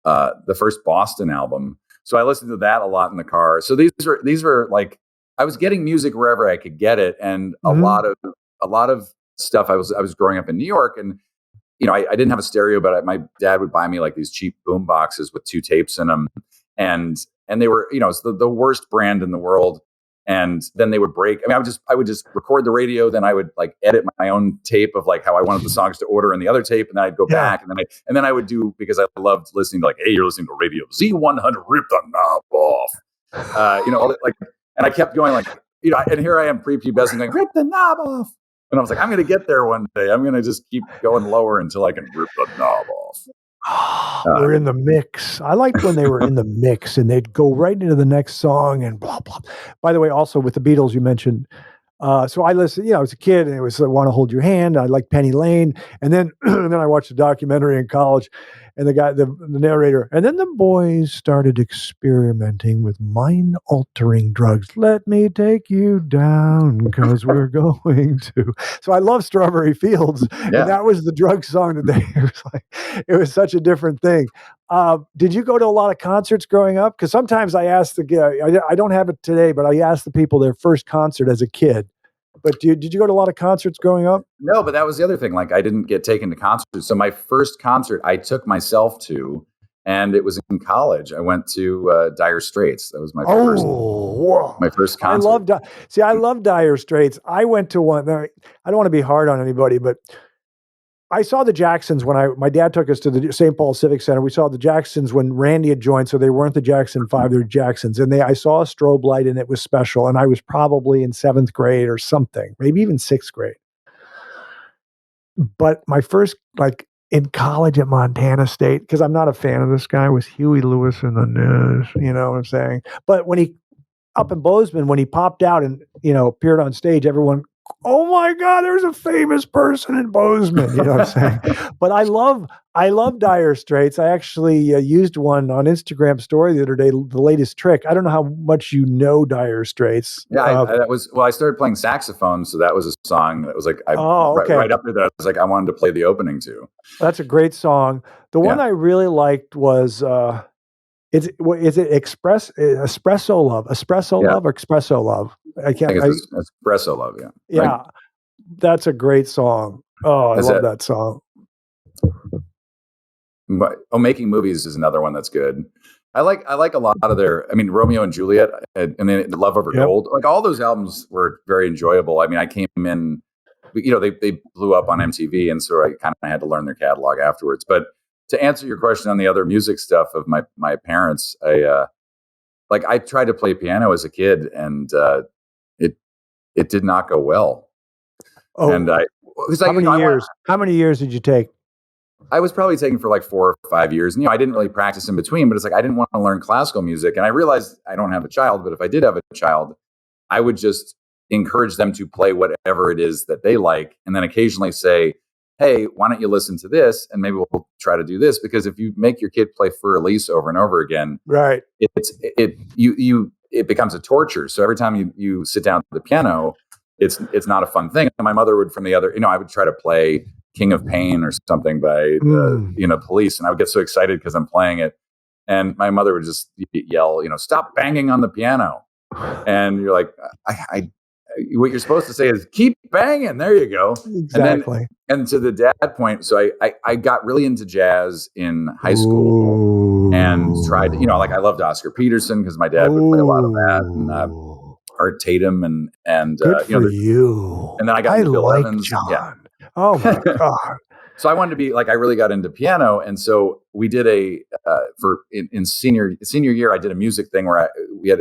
the first Boston album. So I listened to that a lot in the car. So these were like, I was getting music wherever I could get it, and a lot of stuff. I was growing up in New York, and I didn't have a stereo, but my dad would buy me like these cheap boom boxes with 2 tapes in them, and they were it's the worst brand in the world. And then they would break. I mean, I would just record the radio, then I would like edit my own tape of like how I wanted the songs to order in the other tape, and then I'd go back, and then I would do, because I loved listening to like, hey, you're listening to Radio Z100, rip the knob off, all that, like, and I kept going like, and here I am prepubescent going, rip the knob off, and I was like, I'm going to get there one day. I'm going to just keep going lower until I can rip the knob off. We're in the mix. I liked when they were in the mix and they'd go right into the next song and blah, blah. By the way, also with the Beatles, you mentioned, so I listened, I was a kid, and it was I Want to Hold Your Hand. I liked Penny Lane. And then, and then I watched a documentary in college, and the narrator, and then the boys started experimenting with mind-altering drugs. Let me take you down, because we're going to. So I love Strawberry Fields, and that was the drug song that it was such a different thing. Did you go to a lot of concerts growing up? Because sometimes I ask I don't have it today, but I ask the people their first concert as a kid. But did you go to a lot of concerts growing up? No, but that was the other thing. Like, I didn't get taken to concerts. So my first concert I took myself to, and it was in college. I went to Dire Straits. That was my first concert. I love Dire Straits. I went to one. I don't want to be hard on anybody, but I saw the Jacksons when my dad took us to the St. Paul Civic Center. We saw the Jacksons when Randy had joined, so they weren't the Jackson 5, they were Jacksons. And I saw a strobe light, and it was special. And I was probably in 7th grade or something, maybe even 6th grade. But my first, in college at Montana State, because I'm not a fan of this guy, was Huey Lewis in the News. You know what I'm saying? But when up in Bozeman, when he popped out and, appeared on stage, everyone, oh my God, there's a famous person in Bozeman. You know what I'm saying? But I love Dire Straits. I actually used one on Instagram story the other day, the latest trick. I don't know how much you know Dire Straits. Yeah, I started playing saxophone, so that was a song that was like, right up there that I was like, I wanted to play the opening to. That's a great song. The one I really liked was, is it Espresso Love? Espresso Love or Espresso Love? I think it's Espresso Love, yeah. Yeah, that's a great song. Oh, I love that song. But Making Movies is another one that's good. I like a lot of their. I mean, Romeo and Juliet, and then Love Over Gold. Like, all those albums were very enjoyable. I mean, I came in, they blew up on MTV, and so I kind of had to learn their catalog afterwards. But to answer your question on the other music stuff of my parents, I tried to play piano as a kid, and it did not go well. Oh, and how many years did you take? I was probably taking for like 4 or 5 years. And, I didn't really practice in between, but it's like, I didn't want to learn classical music. And I realized I don't have a child, but if I did have a child, I would just encourage them to play whatever it is that they like. And then occasionally say, hey, why don't you listen to this? And maybe we'll try to do this. Because if you make your kid play Fur Elise over and over again, right, it becomes a torture. So every time you sit down to the piano, it's not a fun thing. And my mother would, from the other, I would try to play King of Pain or something by Police, and I would get so excited because I'm playing it, and my mother would just yell, stop banging on the piano, and you're like, what you're supposed to say is keep banging. There you go. Exactly. And to the dad point, so I got really into jazz in high school and tried, like I loved Oscar Peterson because my dad would play a lot of that, and Art Tatum and good for you. And then I got into Bill Evans. John. Yeah. Oh my God. So I wanted to be I really got into piano, and so we did in senior year I did a music thing where we had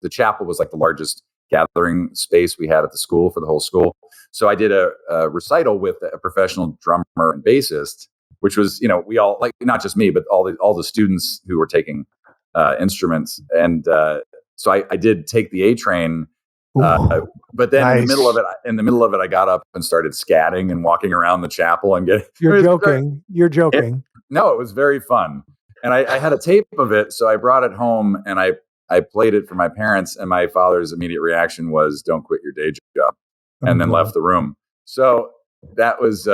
the chapel was like the largest gathering space we had at the school for the whole school. So I did a recital with a professional drummer and bassist, which was we all not just me but all the students who were taking instruments, and so I did Take the A Train. But then nice. in the middle of it, I got up and started scatting and walking around the chapel and getting. You're joking. You're joking. No, it was very fun, and I had a tape of it, so I brought it home and I played it for my parents, and my father's immediate reaction was, "Don't quit your day job," and then left the room. So that was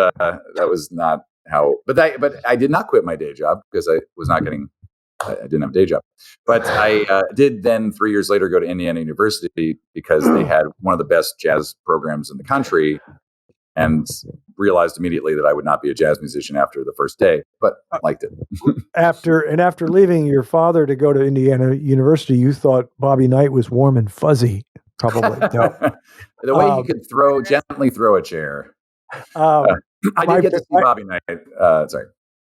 not how. But I did not quit my day job because I was not getting. I didn't have a day job, but I did then 3 years later go to Indiana University because they had one of the best jazz programs in the country, and realized immediately that I would not be a jazz musician after the first day, but I liked it. After leaving your father to go to Indiana University, you thought Bobby Knight was warm and fuzzy, probably. The way he could gently throw a chair. I did get to see Bobby Knight. Sorry.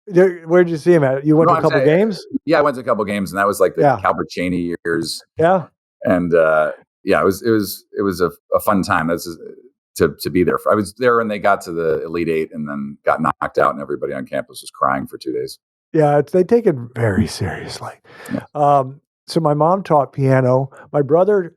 Where did you see him at? You went to a couple games? Yeah, I went to a couple games, and that was like the Calbert Chaney years. Yeah, and it was a fun time. That's to be there. I was there when they got to the Elite Eight, and then got knocked out, and everybody on campus was crying for 2 days. Yeah, they take it very seriously. Yeah. So my mom taught piano. My brother.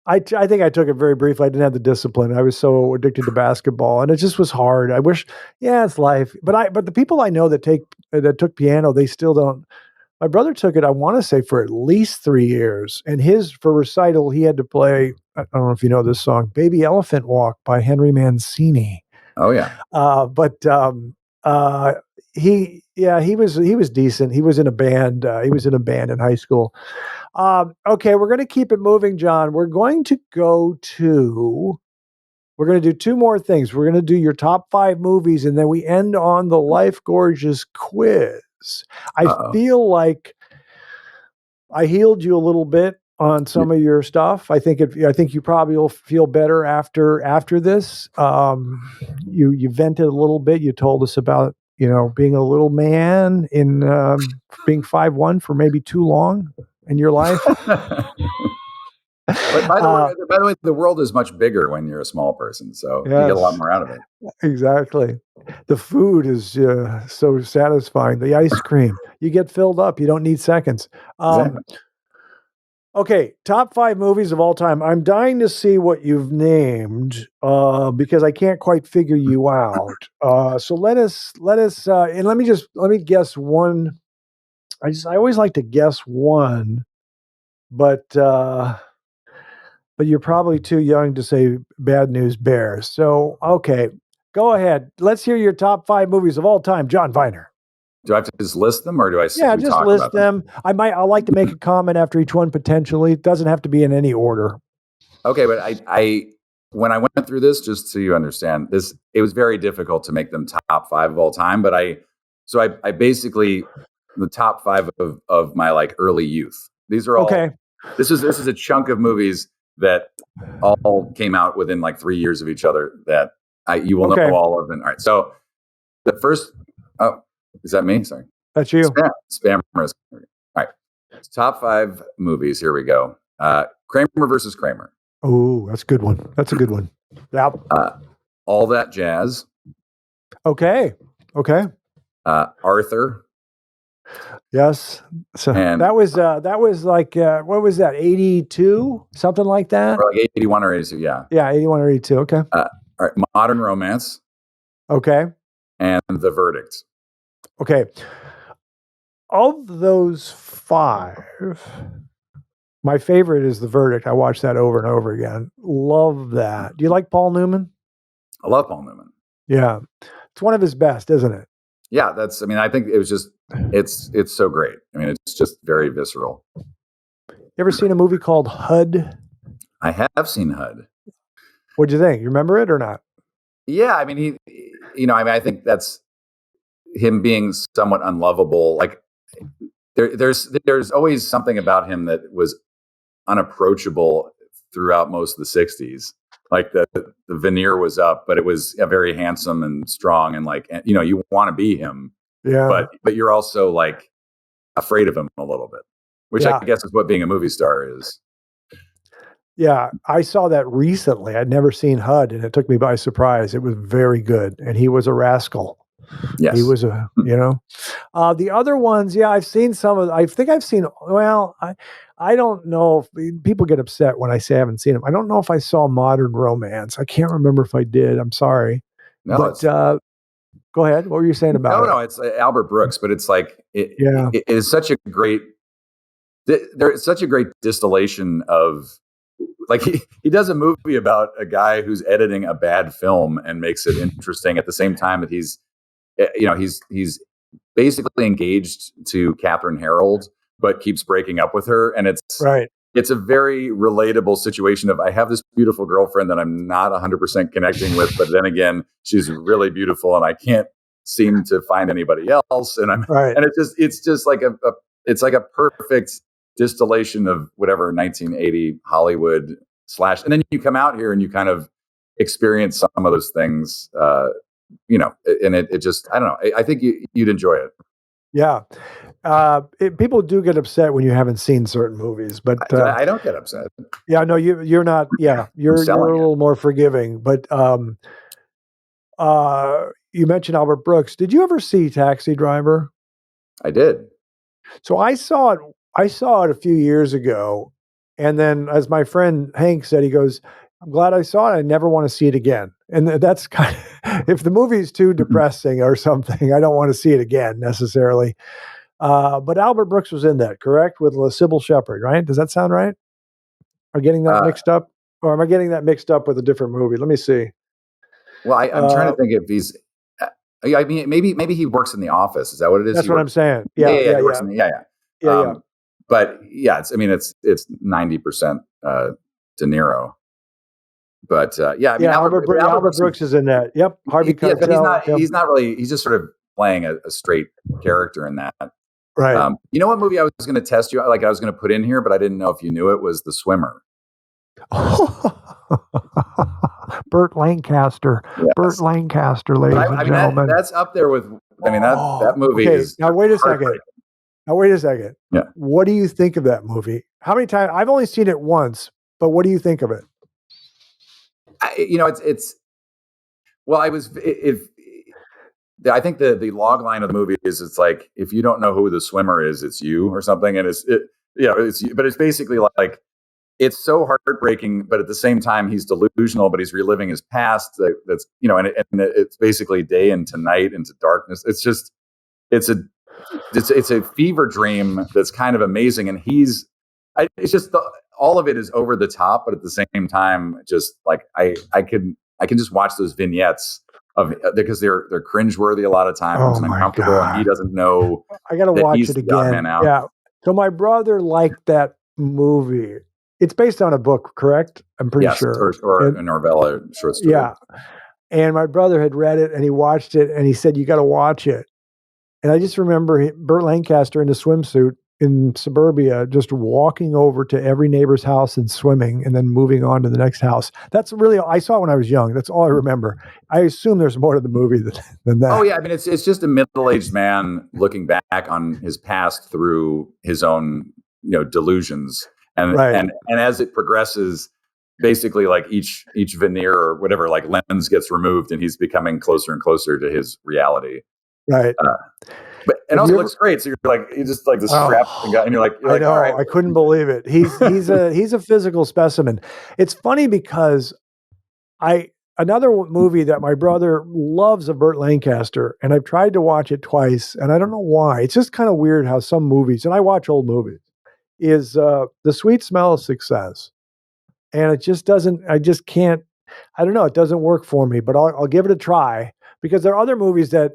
I think I took it very briefly. I didn't have the discipline. I was so addicted to basketball, and it just was hard. I wish, it's life. But the people I know that took piano, they still don't. My brother took it, I want to say, for at least 3 years. And for recital, he had to play, I don't know if you know this song, Baby Elephant Walk by Henry Mancini. Oh, yeah. He was decent. He was in a band. He was in a band in high school. Okay, we're going to keep it moving, John. We're going to do two more things. We're going to do your top 5 movies, and then we end on the Life Gorgeous quiz. I feel like I healed you a little bit on some of your stuff. I think you probably will feel better after this. You vented a little bit. You told us about being a little man in being 5'1" for maybe too long in your life. But by the way, the world is much bigger when you're a small person, so you get a lot more out of it. Exactly. The food is so satisfying. The ice cream, you get filled up. You don't need seconds. Exactly. Okay, top 5 movies of all time. I'm dying to see what you've named because I can't quite figure you out. So let us, and let me guess one. I always like to guess one, but you're probably too young to say Bad News Bears. So, okay, go ahead. Let's hear your top 5 movies of all time, John Viener. Do I have to just list them, or do I? Yeah, just list them. I'll like to make a comment after each one potentially. It doesn't have to be in any order. Okay, but I when I went through this, just so you understand this, it was very difficult to make them top 5 of all time. But I basically the top 5 of my early youth. These are all okay. This is a chunk of movies that all came out within 3 years of each other. That you will know all of them. All right, so the first. Oh, is that me? Sorry, that's you. Spam risk. All right, top 5 movies. Here we go. Kramer versus Kramer. Oh, that's a good one. That's a good one. Yeah. All That Jazz. Okay. Arthur. Yes. So that was what was that? 82, something like that. Or 81 or 82. Yeah. Yeah, 81 or 82. Okay. All right. Modern Romance. Okay. And The Verdict. Okay. Of those 5, my favorite is The Verdict. I watched that over and over again. Love that. Do you like Paul Newman? I love Paul Newman. Yeah. It's one of his best, isn't it? Yeah, I think it was just, it's so great. I mean, it's just very visceral. You ever seen a movie called HUD? I have seen HUD. What'd you think? You remember it or not? Yeah, I mean, I think that's him being somewhat unlovable. Like there's always something about him that was unapproachable throughout most of the '60s. Like the veneer was up, but it was very handsome and strong, and like you want to be him, Yeah. but you're also like afraid of him a little bit, which I guess is what being a movie star is. Yeah, I saw that recently. I'd never seen HUD, and it took me by surprise. It was very good, and he was a rascal. Yes, he was the other ones. Yeah, I've seen some of. I think I've seen. Well, I don't know if people get upset when I say I haven't seen them. I don't know if I saw Modern Romance. I can't remember if I did. I'm sorry. No, but go ahead. What were you saying about it? No, it's Albert Brooks, but it's like it is such a great. There's such a great distillation of. Like he does a movie about a guy who's editing a bad film and makes it interesting at the same time that he's basically engaged to Catherine Harold, but keeps breaking up with her. And it's a very relatable situation of, I have this beautiful girlfriend that I'm not 100% connecting with, but then again, she's really beautiful and I can't seem to find anybody else. And it's just like it's like a perfect distillation of whatever 1980 Hollywood / and then you come out here and you kind of experience some of those things, and it just, I don't know. I think you'd enjoy it. Yeah. People do get upset when you haven't seen certain movies, but I don't get upset. Yeah, no, you're not. Yeah, you're a little more forgiving. But you mentioned Albert Brooks. Did you ever see Taxi Driver? I did. So I saw it. I saw it a few years ago, and then, as my friend Hank said, he goes, "I'm glad I saw it. I never want to see it again." And that's kind of, if the movie is too depressing or something, I don't want to see it again necessarily. But Albert Brooks was in that, correct? With Sybil Shepherd, right? Does that sound right? Am I getting that mixed up? Or am I getting that mixed up with a different movie? Let me see. Well, I'm trying to think if he's, I mean, maybe he works in The Office. Is that what it is? That's what I'm saying. Yeah. He works in yeah. But yeah, it's 90% De Niro. But yeah, I mean, Albert Brooks is in that. Yep, Harvey Keitel. But he's not really. He's just sort of playing a straight character in that. Right. You know what movie I was going to test you? Like I was going to put in here, but I didn't know if you knew it, was The Swimmer. Burt Lancaster. Yes. Burt Lancaster, ladies and gentlemen. That's up there with. I mean, that movie is. Now wait a second. Yeah. What do you think of that movie? How many times? I've only seen it once, but what do you think of it? It's. Well, I think the log line of the movie is, it's like, if you don't know who the swimmer is, it's you or something, and but it's basically like, it's so heartbreaking, but at the same time he's delusional, but he's reliving his past. That's and it's basically day into night into darkness. It's just it's a fever dream that's kind of amazing, and it's just all of it is over the top, but at the same time, just like I can just watch those vignettes of, because they're cringeworthy a lot of times and uncomfortable, and he doesn't know. I got to watch it again. Yeah. So my brother liked that movie. It's based on a book, correct? I'm pretty sure, or a novella, short story. Yeah. And my brother had read it and he watched it and he said, "You got to watch it." And I just remember Burt Lancaster in a swimsuit in suburbia, just walking over to every neighbor's house and swimming and then moving on to the next house. That's really, I saw it when I was young. That's all I remember. I assume there's more to the movie than that. Oh yeah. I mean, it's just a middle-aged man looking back on his past through his own, delusions. And as it progresses, basically like each veneer or whatever, like lens gets removed and he's becoming closer and closer to his reality. Right. But it also looks great. So you're just like this strapped guy, and you're like, I know, all right. I couldn't believe it. He's a physical specimen. It's funny because another movie that my brother loves of Burt Lancaster, and I've tried to watch it twice, and I don't know why. It's just kind of weird how some movies, and I watch old movies, is The Sweet Smell of Success. And it just doesn't, I just can't, I don't know, it doesn't work for me, but I'll give it a try, because there are other movies that,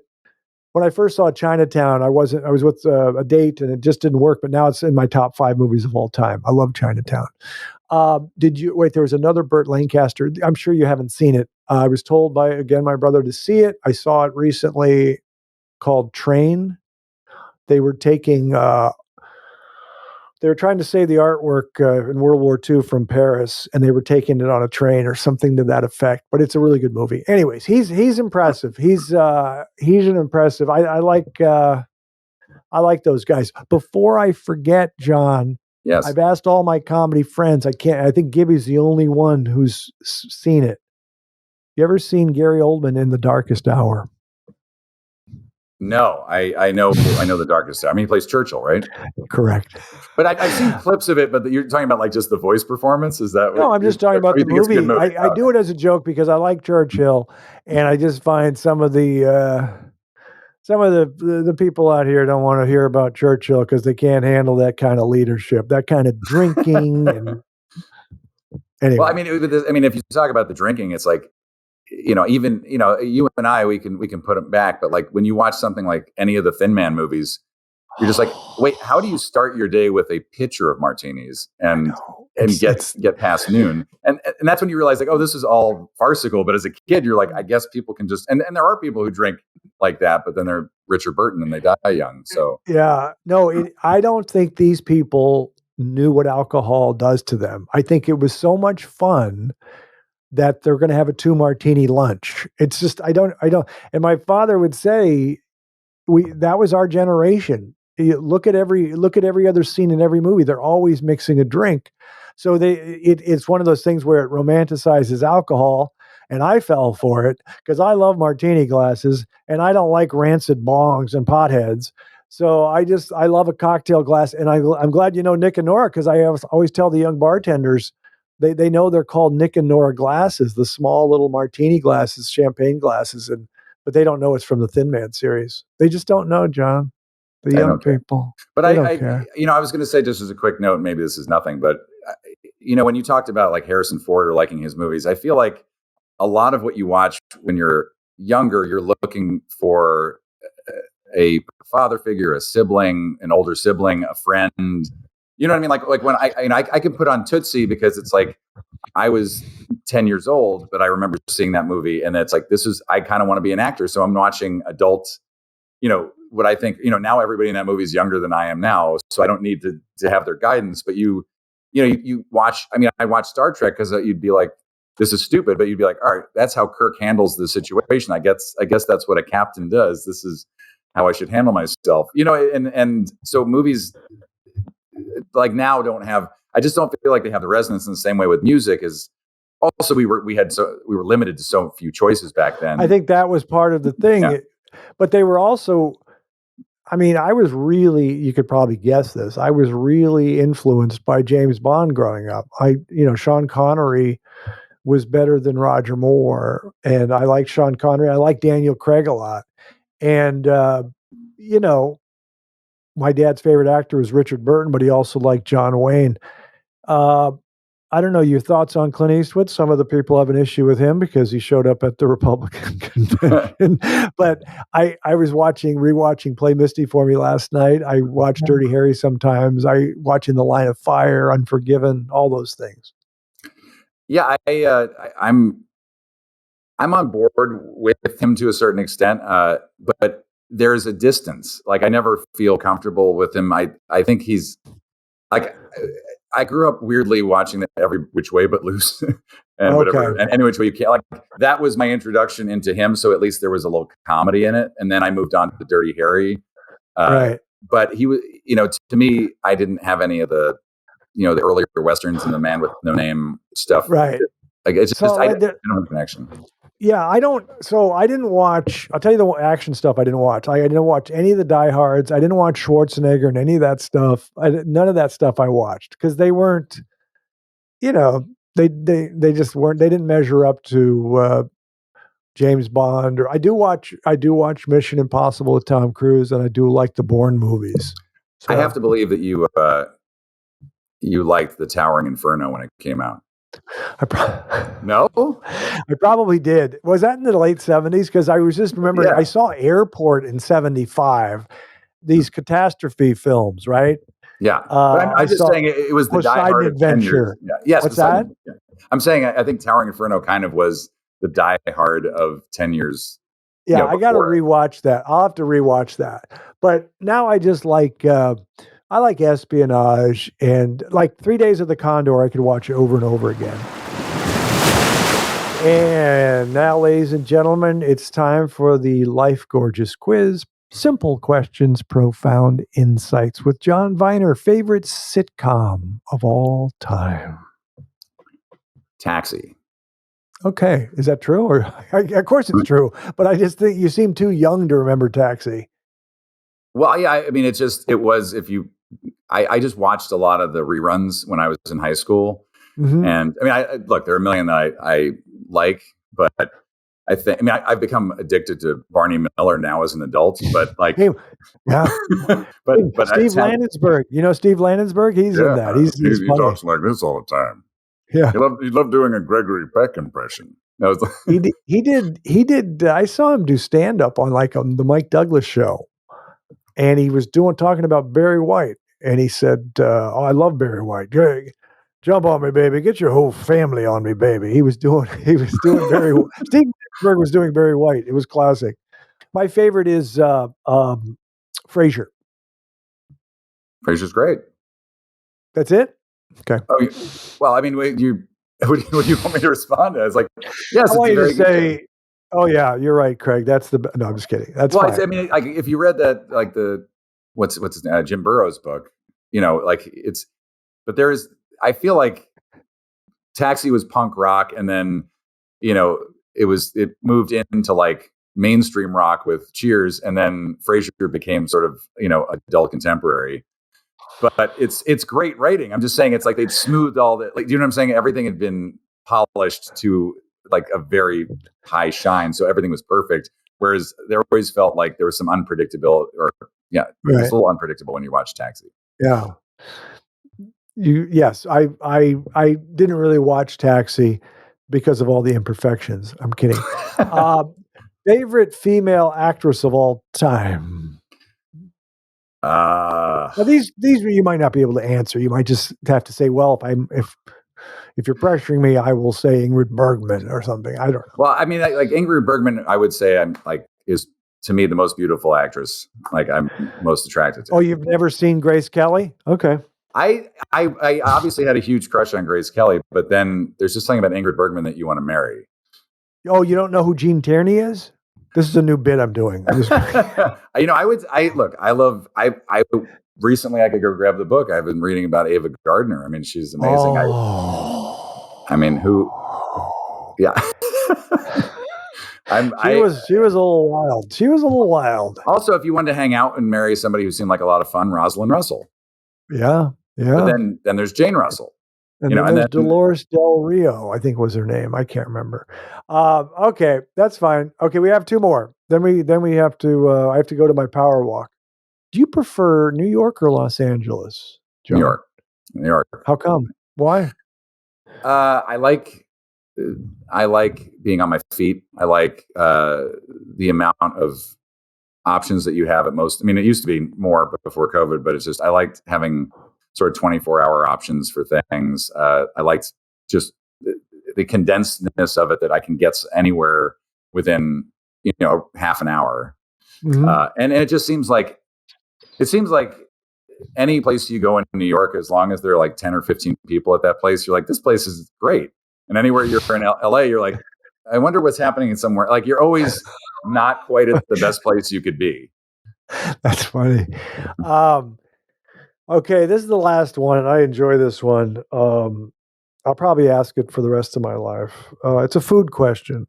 when I first saw Chinatown, I was with a date and it just didn't work, but now it's in my top 5 movies of all time. I love Chinatown. Did you wait? There was another Burt Lancaster. I'm sure you haven't seen it. I was told by again my brother to see it. I saw it recently, called Train. They were taking. They were trying to save the artwork in World War II from Paris, and they were taking it on a train or something to that effect. But it's a really good movie. Anyways, he's impressive. He's an impressive. I like those guys. Before I forget, John, Yes. I've asked all my comedy friends. I think Gibby's the only one who's seen it. You ever seen Gary Oldman in The Darkest Hour? No, I know The Darkest Hour. I mean, he plays Churchill, right? Correct. But I've seen clips of it. But you're talking about like just the voice performance? Is that? No, I'm just talking about the movie. I do it as a joke because I like Churchill, and I just find some of the people out here don't want to hear about Churchill because they can't handle that kind of leadership, that kind of drinking. And anyway. Well, I mean, if you talk about the drinking, it's like, even you and I, we can put it back. But like when you watch something like any of the Thin Man movies, you're just like, wait, how do you start your day with a pitcher of martinis and get past noon? And that's when you realize like, oh, this is all farcical. But as a kid, you're like, I guess people can just, and there are people who drink like that, but then they're Richard Burton and they die young. So yeah, no, I don't think these people knew what alcohol does to them. I think it was so much fun that they're going to have a 2-martini lunch. It's just, I don't. And my father would say, that was our generation. You look at every other scene in every movie. They're always mixing a drink. So it's one of those things where it romanticizes alcohol. And I fell for it because I love martini glasses and I don't like rancid bongs and potheads. So I love a cocktail glass. And I'm glad you know Nick and Nora, because I always tell the young bartenders, they know they're called Nick and Nora glasses, the small little martini glasses, champagne glasses, but they don't know it's from the Thin Man series. They just don't know, John. The young people. But I don't care. I was going to say, just as a quick note, maybe this is nothing, but when you talked about like Harrison Ford or liking his movies, I feel like a lot of what you watch when you're younger, you're looking for a father figure, a sibling, an older sibling, a friend. You know what I mean? Like when I can put on Tootsie because it's like I was 10 years old, but I remember seeing that movie and it's like, I kind of want to be an actor. So I'm watching adults, what I think, now everybody in that movie is younger than I am now. So I don't need to have their guidance, but you watch, I watched Star Trek because you'd be like, this is stupid, but you'd be like, all right, that's how Kirk handles the situation. I guess that's what a captain does. This is how I should handle myself, and so movies like now I just don't feel like they have the resonance in the same way with music as also we were limited to so few choices back then. I think that was part of the thing, yeah. But they were also, I was really, you could probably guess this, I was really influenced by James Bond growing up. Sean Connery was better than Roger Moore, and I like Sean Connery. I like Daniel Craig a lot. And, my dad's favorite actor was Richard Burton, but he also liked John Wayne. I don't know your thoughts on Clint Eastwood. Some of the people have an issue with him because he showed up at the Republican convention. But I was rewatching Play Misty for Me last night. I watch Dirty Harry sometimes. I watch In the Line of Fire, Unforgiven, all those things. Yeah, I'm on board with him to a certain extent, but there's a distance. Like I never feel comfortable with him. I think he's like, I grew up weirdly watching Every Which Way But Loose and whatever, and Any Which Way You Can. Like that was my introduction into him. So at least there was a little comedy in it. And then I moved on to Dirty Harry. Right. But he was, to me, I didn't have any of the, the earlier Westerns and the Man with No Name stuff. Right. Like it's just, I don't have a connection. Yeah, I didn't watch, I'll tell you the action stuff I didn't watch. I didn't watch any of the Die Hards. I didn't watch Schwarzenegger and any of that stuff. None of that stuff I watched because they weren't, they just weren't, they didn't measure up to James Bond. Or I do watch Mission Impossible with Tom Cruise, and I do like the Bourne movies. So, I have to believe that you liked The Towering Inferno when it came out. No? I probably did. Was that in the late 70s? Because I was just remembering, I saw Airport in 75, these catastrophe films, right? Yeah, but I'm just saying it was the Die Poseidon Hard of 10 years. Adventure. Yeah. Yes, What's that? Poseidon. Yeah. I'm saying I think Towering Inferno kind of was the Die Hard of 10 years. Yeah, I got to before. rewatch that. I'll have to rewatch that. But now I just like I like espionage, and like 3 Days of the Condor. I could watch it over and over again. And now, ladies and gentlemen, it's time for the Life Gorgeous quiz. Simple questions, profound insights with John Viener, favorite sitcom of all time. Taxi. Okay, is that true? Or of course it's true, but I just think you seem too young to remember Taxi. Well, yeah, I mean, it was, if you, I just watched a lot of the reruns when I was in high school. Mm-hmm. And I mean, look, there are a million that I like, but I've become addicted to Barney Miller now as an adult, but like, yeah. but Steve Landensburg, Steve Landensburg, he's in that. He's he funny. talks like this all the time. Yeah. He loved doing a Gregory Peck impression. He did. I saw him do stand up on the Mike Douglas show, and he was talking about Barry White, and he said, "Oh, I love Barry White. Greg, jump on me, baby. Get your whole family on me, baby." He was doing Barry. Steve Landensburg was doing Barry White. It was classic. My favorite is Frasier. Frasier's great. That's it. Okay. Oh, well, I mean, what do you want me to respond to? It's like, yes, I want you to say, "Oh yeah, you're right, Craig. That's the." No, I'm just kidding. That's fine. I mean, like if you read that, like what's his name, Jim Burrows' book, like it's. But I feel like Taxi was punk rock, and then it moved into like mainstream rock with Cheers, and then Frasier became sort of adult contemporary. But it's great writing. I'm just saying it's like they'd smoothed all that. Like, do you know what I'm saying? Everything had been polished to like a very high shine, so everything was perfect. Whereas there always felt like there was some unpredictability, it's a little unpredictable when you watch Taxi. Yeah. Yes, I didn't really watch Taxi because of all the imperfections. I'm kidding. Favorite female actress of all time. Now these you might not be able to answer. You might just have to say, well, if you're pressuring me, I will say Ingrid Bergman or something. I don't know. Well, I mean, like Ingrid Bergman, I would say is to me the most beautiful actress. Like I'm most attracted to. Oh, you've never seen Grace Kelly? Okay. I obviously had a huge crush on Grace Kelly, but then there's just something about Ingrid Bergman that you want to marry. Oh, you don't know who Gene Tierney is? This is a new bit I'm doing. Recently I could go grab the book. I've been reading about Ava Gardner. I mean, she's amazing. Yeah. She was a little wild. She was a little wild. Also, if you wanted to hang out and marry somebody who seemed like a lot of fun, Rosalind Russell. Yeah. Yeah. But then there's Jane Russell. And then Dolores Del Rio, I think was her name. I can't remember. Okay, that's fine. Okay, we have two more. Then we have to. I have to go to my power walk. Do you prefer New York or Los Angeles, John? New York. How come? Why? I like being on my feet. I like the amount of options that you have at most. I mean, it used to be more before COVID, but it's just I liked having sort of 24-hour options for things. I liked just the condensedness of it, that I can get anywhere within half an hour. Mm-hmm. And it just seems like any place you go in New York, as long as there are like 10 or 15 people at that place, you're like, this place is great. And anywhere you're in LA, you're like, I wonder what's happening in somewhere. Like you're always not quite at the best place you could be. That's funny. Okay, this is the last one, and I enjoy this one. I'll probably ask it for the rest of my life. It's a food question.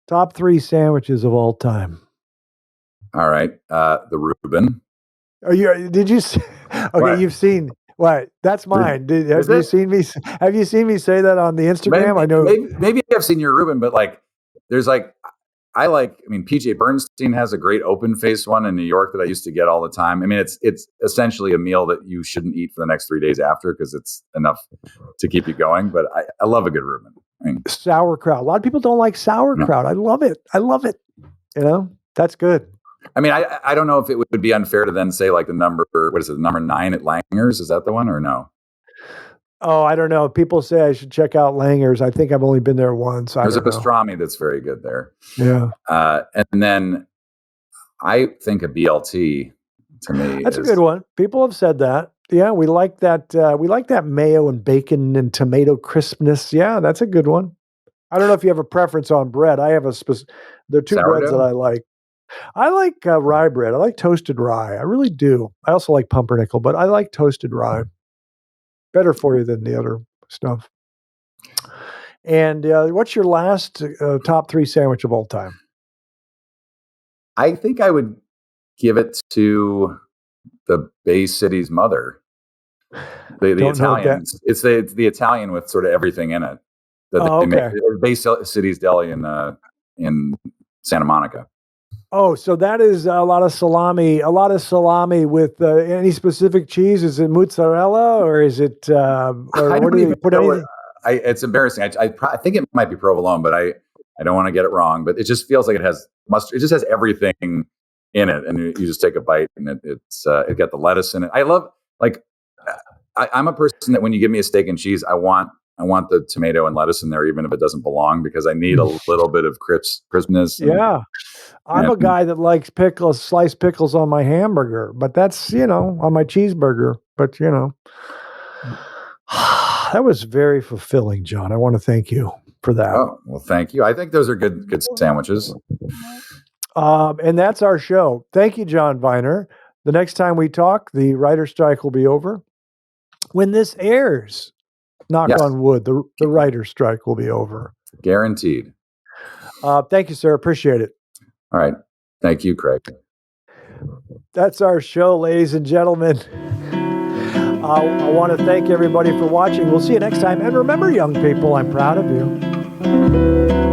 Top 3 sandwiches of all time. All right, the Reuben. Did you? Okay, what? You've seen what? That's mine. Have you seen me say that on the Instagram? I know. Maybe I've seen your Reuben, but like, there's like. I mean, PJ Bernstein has a great open faced one in New York that I used to get all the time. I mean, it's essentially a meal that you shouldn't eat for the next 3 days after, because it's enough to keep you going. But I love a good Reuben. I mean, sauerkraut. A lot of people don't like sauerkraut. No. I love it. That's good. I mean, I don't know if it would be unfair to then say like the number, what is it, the number 9 at Langer's? Is that the one or no? Oh, I don't know. People say I should check out Langer's. I think I've only been there once. There's a don't know. pastrami that's very good there. Yeah. And then I think a BLT to me That's a good one. People have said that. Yeah, we like that. We like that mayo and bacon and tomato crispness. Yeah, that's a good one. I don't know if you have a preference on bread. I have there are two breads that I like. I like rye bread. I like toasted rye. I really do. I also like pumpernickel, but I like toasted rye. Better for you than the other stuff. And what's your last top 3 sandwich of all time? I think I would give it to the Bay City's mother. The Italian. It's the Italian with sort of everything in it. That they make. Bay City's Deli in Santa Monica. Oh, so that is a lot of salami. A lot of salami with any specific cheese. Is it mozzarella or is it? Or what do you put? It's embarrassing. I think it might be provolone, but I don't want to get it wrong. But it just feels like it has mustard. It just has everything in it, and you just take a bite, and it got the lettuce in it. I love I'm a person that when you give me a steak and cheese, I want the tomato and lettuce in there, even if it doesn't belong, because I need a little bit of crispness. Yeah. I'm a guy that likes sliced pickles on my hamburger, but that's, on my cheeseburger. But, that was very fulfilling, John. I want to thank you for that. Oh, well, thank you. I think those are good sandwiches. And that's our show. Thank you, John Viener. The next time we talk, the writer's strike will be over. When this airs, knock on wood, the writer's strike will be over. Guaranteed. Thank you, sir. Appreciate it. All right. Thank you, Craig. That's our show, ladies and gentlemen. I want to thank everybody for watching. We'll see you next time. And remember, young people, I'm proud of you.